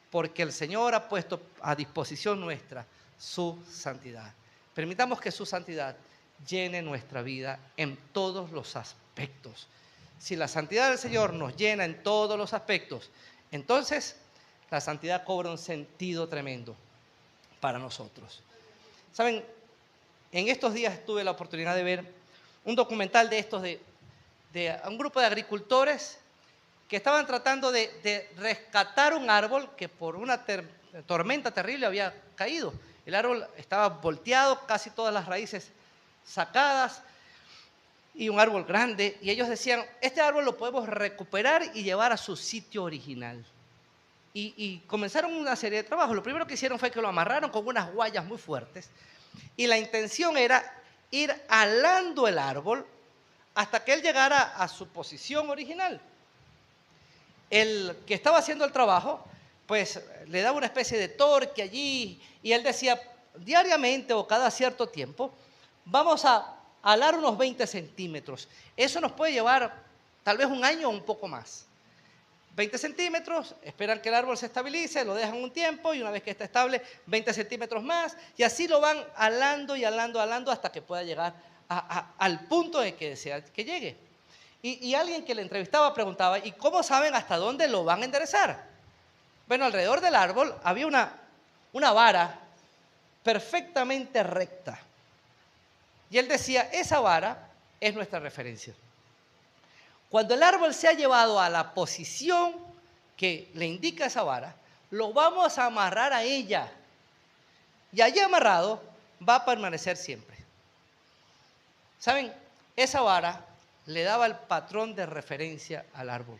porque el Señor ha puesto a disposición nuestra su santidad. Permitamos que su santidad llene nuestra vida en todos los aspectos. Si la santidad del Señor nos llena en todos los aspectos, entonces la santidad cobra un sentido tremendo para nosotros. ¿Saben? En estos días tuve la oportunidad de ver un documental de estos de un grupo de agricultores que estaban tratando de rescatar un árbol que por una tormenta terrible había caído. El árbol estaba volteado, casi todas las raíces sacadas y un árbol grande. Y ellos decían, este árbol lo podemos recuperar y llevar a su sitio original. Y comenzaron una serie de trabajos. Lo primero que hicieron fue que lo amarraron con unas guayas muy fuertes. Y la intención era ir alando el árbol hasta que él llegara a su posición original. El que estaba haciendo el trabajo, pues le daba una especie de torque allí y él decía, diariamente o cada cierto tiempo, vamos a alar unos 20 centímetros. Eso nos puede llevar tal vez un año o un poco más. 20 centímetros, esperan que el árbol se estabilice, lo dejan un tiempo y una vez que está estable, 20 centímetros más y así lo van alando y alando, alando hasta que pueda llegar al punto en que desea que llegue. Y alguien que le entrevistaba preguntaba, ¿y cómo saben hasta dónde lo van a enderezar? Bueno, alrededor del árbol había una vara perfectamente recta. Y él decía, esa vara es nuestra referencia. Cuando el árbol se ha llevado a la posición que le indica esa vara, lo vamos a amarrar a ella. Y allí amarrado va a permanecer siempre. ¿Saben? Esa vara le daba el patrón de referencia al árbol.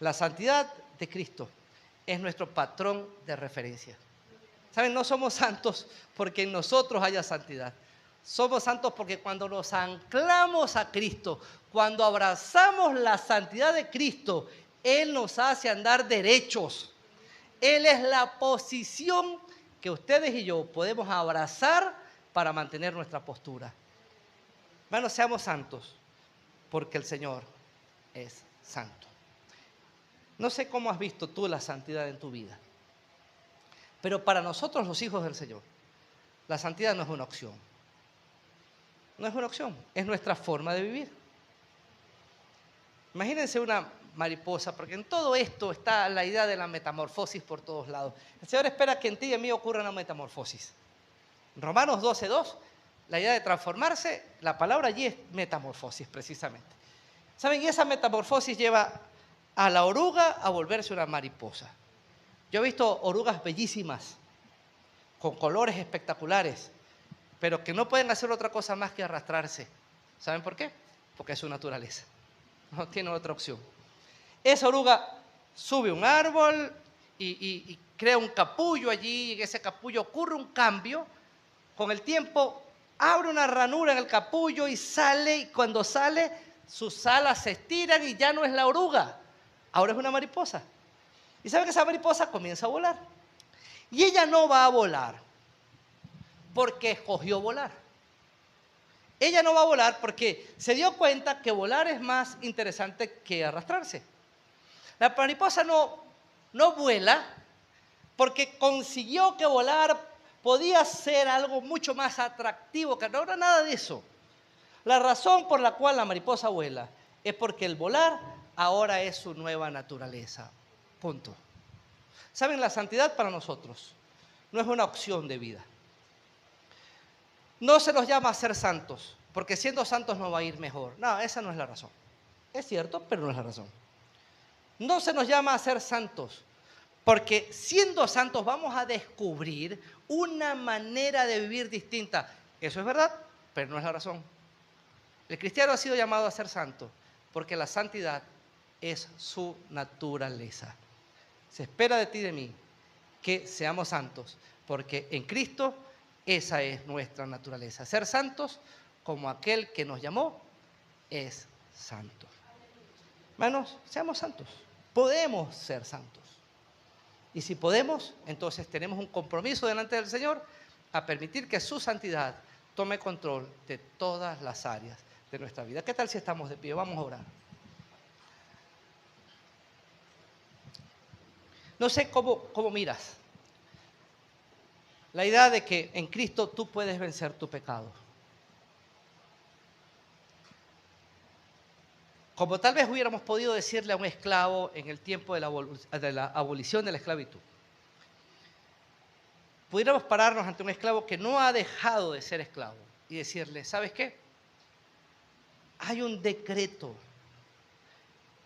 La santidad de Cristo es nuestro patrón de referencia. ¿Saben? No somos santos porque en nosotros haya santidad. Somos santos porque cuando nos anclamos a Cristo, cuando abrazamos la santidad de Cristo, Él nos hace andar derechos. Él es la posición que ustedes y yo podemos abrazar para mantener nuestra postura. Hermanos, seamos santos porque el Señor es santo. No sé cómo has visto tú la santidad en tu vida, pero para nosotros los hijos del Señor, la santidad no es una opción. No es una opción, es nuestra forma de vivir. Imagínense una mariposa, porque en todo esto está la idea de la metamorfosis por todos lados. El Señor espera que en ti y en mí ocurra una metamorfosis. En Romanos 12:2, la idea de transformarse, la palabra allí es metamorfosis precisamente. ¿Saben? Y esa metamorfosis lleva a la oruga a volverse una mariposa. Yo he visto orugas bellísimas, con colores espectaculares, pero que no pueden hacer otra cosa más que arrastrarse. ¿Saben por qué? Porque es su naturaleza. No tiene otra opción. Esa oruga sube un árbol y crea un capullo allí, y en ese capullo ocurre un cambio. Con el tiempo abre una ranura en el capullo y sale, y cuando sale sus alas se estiran y ya no es la oruga, ahora es una mariposa. Y saben que esa mariposa comienza a volar. Y ella no va a volar porque escogió volar. Ella no va a volar porque se dio cuenta que volar es más interesante que arrastrarse. La mariposa no vuela porque consiguió que volar podía ser algo mucho más atractivo, que no era nada de eso. La razón por la cual la mariposa vuela es porque el volar ahora es su nueva naturaleza. Punto. ¿Saben? La santidad para nosotros no es una opción de vida. No se nos llama a ser santos, porque siendo santos nos va a ir mejor. No, esa no es la razón. Es cierto, pero no es la razón. No se nos llama a ser santos, porque siendo santos vamos a descubrir una manera de vivir distinta. Eso es verdad, pero no es la razón. El cristiano ha sido llamado a ser santo, porque la santidad es su naturaleza. Se espera de ti y de mí que seamos santos, porque en Cristo esa es nuestra naturaleza. Ser santos como aquel que nos llamó es santo. Hermanos, seamos santos. Podemos ser santos. Y si podemos, entonces tenemos un compromiso delante del Señor a permitir que su santidad tome control de todas las áreas de nuestra vida. ¿Qué tal si estamos de pie? Vamos a orar. No sé cómo miras la idea de que en Cristo tú puedes vencer tu pecado. Como tal vez hubiéramos podido decirle a un esclavo en el tiempo de la abolición de la esclavitud. Pudiéramos pararnos ante un esclavo que no ha dejado de ser esclavo y decirle, ¿sabes qué? Hay un decreto,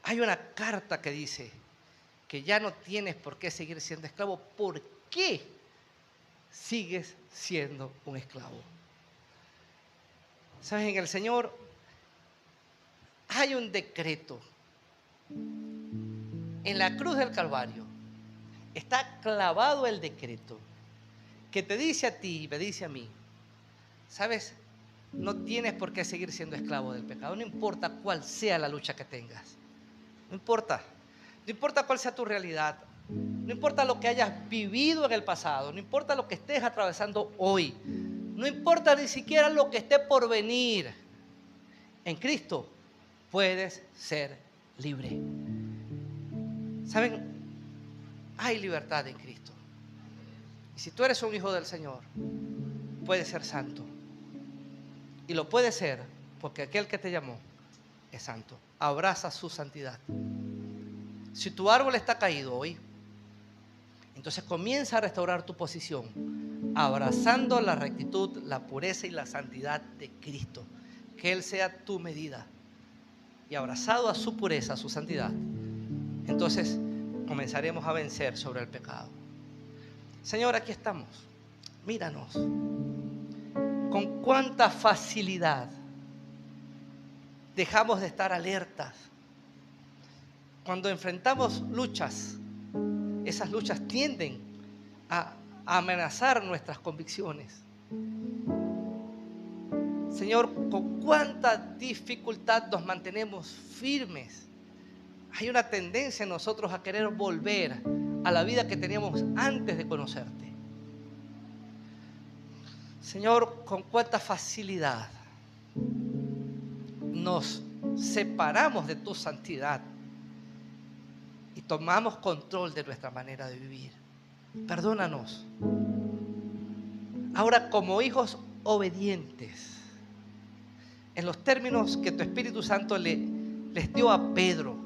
hay una carta que dice que ya no tienes por qué seguir siendo esclavo. ¿Por qué sigues siendo un esclavo? ¿Sabes? En el Señor hay un decreto. En la cruz del Calvario está clavado el decreto que te dice a ti y me dice a mí, ¿sabes? No tienes por qué seguir siendo esclavo del pecado. No importa cuál sea la lucha que tengas. No importa. No importa cuál sea tu realidad. No importa lo que hayas vivido en el pasado, no importa lo que estés atravesando hoy, no importa ni siquiera lo que esté por venir. En Cristo puedes ser libre. ¿Saben? Hay libertad en Cristo. Y si tú eres un hijo del Señor, puedes ser santo. Y lo puedes ser porque aquel que te llamó es santo. Abraza su santidad. Si tu árbol está caído hoy, entonces comienza a restaurar tu posición, abrazando la rectitud, la pureza y la santidad de Cristo. Que Él sea tu medida. Y abrazado a su pureza, a su santidad, entonces comenzaremos a vencer sobre el pecado. Señor, aquí estamos. Míranos. Con cuánta facilidad dejamos de estar alertas. Cuando enfrentamos luchas, esas luchas tienden a amenazar nuestras convicciones. Señor, con cuánta dificultad nos mantenemos firmes. Hay una tendencia en nosotros a querer volver a la vida que teníamos antes de conocerte. Señor, con cuánta facilidad nos separamos de tu santidad y tomamos control de nuestra manera de vivir. Perdónanos. Ahora, como hijos obedientes, en los términos que tu Espíritu Santo les dio a Pedro,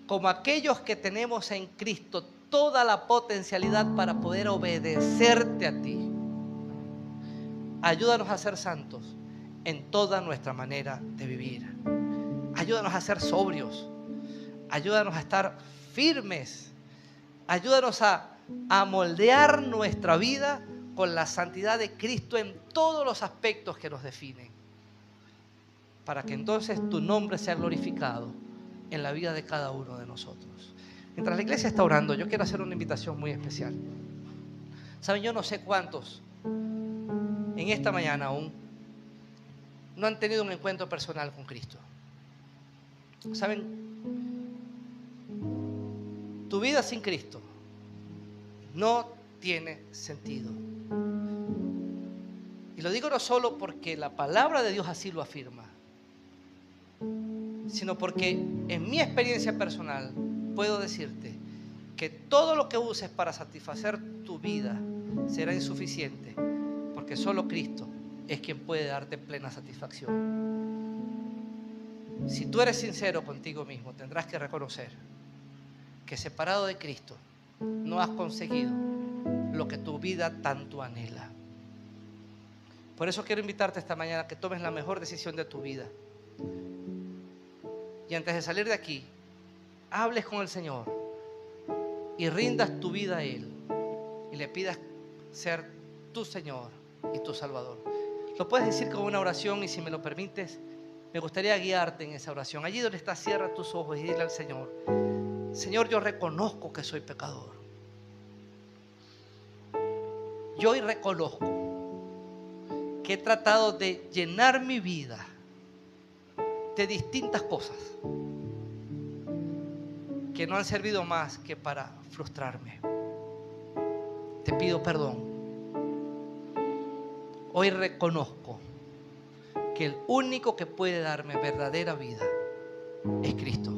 como aquellos que tenemos en Cristo toda la potencialidad para poder obedecerte a ti, ayúdanos a ser santos en toda nuestra manera de vivir. Ayúdanos a ser sobrios, ayúdanos a estar firmes, ayúdanos a moldear nuestra vida con la santidad de Cristo en todos los aspectos que nos definen, para que entonces tu nombre sea glorificado en la vida de cada uno de nosotros. Mientras la iglesia está orando, yo quiero hacer una invitación muy especial. Saben, yo no sé cuántos en esta mañana aún no han tenido un encuentro personal con Cristo. Saben, tu vida sin Cristo no tiene sentido. Y lo digo no solo porque la palabra de Dios así lo afirma, sino porque en mi experiencia personal puedo decirte que todo lo que uses para satisfacer tu vida será insuficiente, porque solo Cristo es quien puede darte plena satisfacción. Si tú eres sincero contigo mismo, tendrás que reconocer que separado de Cristo no has conseguido lo que tu vida tanto anhela. Por eso quiero invitarte esta mañana a que tomes la mejor decisión de tu vida. Y antes de salir de aquí, hables con el Señor y rindas tu vida a Él y le pidas ser tu Señor y tu Salvador. Lo puedes decir con una oración, y si me lo permites, me gustaría guiarte en esa oración. Allí donde estás, cierra tus ojos y dile al Señor: Señor, yo reconozco que soy pecador. Yo hoy reconozco que he tratado de llenar mi vida de distintas cosas que no han servido más que para frustrarme. Te pido perdón. Hoy reconozco que el único que puede darme verdadera vida es Cristo.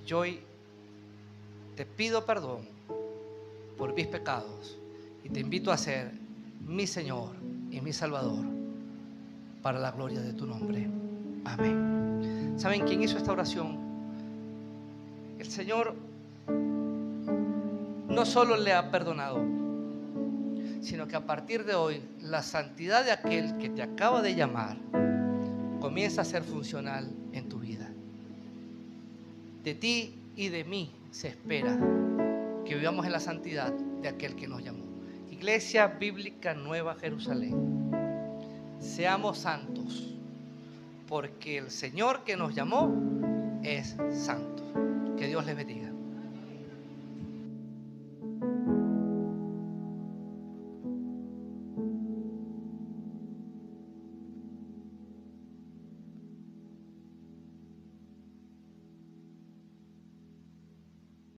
Yo hoy te pido perdón por mis pecados y te invito a ser mi Señor y mi Salvador para la gloria de tu nombre. Amén. ¿Saben quién hizo esta oración? El Señor no solo le ha perdonado, sino que a partir de hoy la santidad de aquel que te acaba de llamar comienza a ser funcional en tu vida. De ti y de mí se espera que vivamos en la santidad de aquel que nos llamó. Iglesia Bíblica Nueva Jerusalén, seamos santos, porque el Señor que nos llamó es santo. Que Dios les bendiga.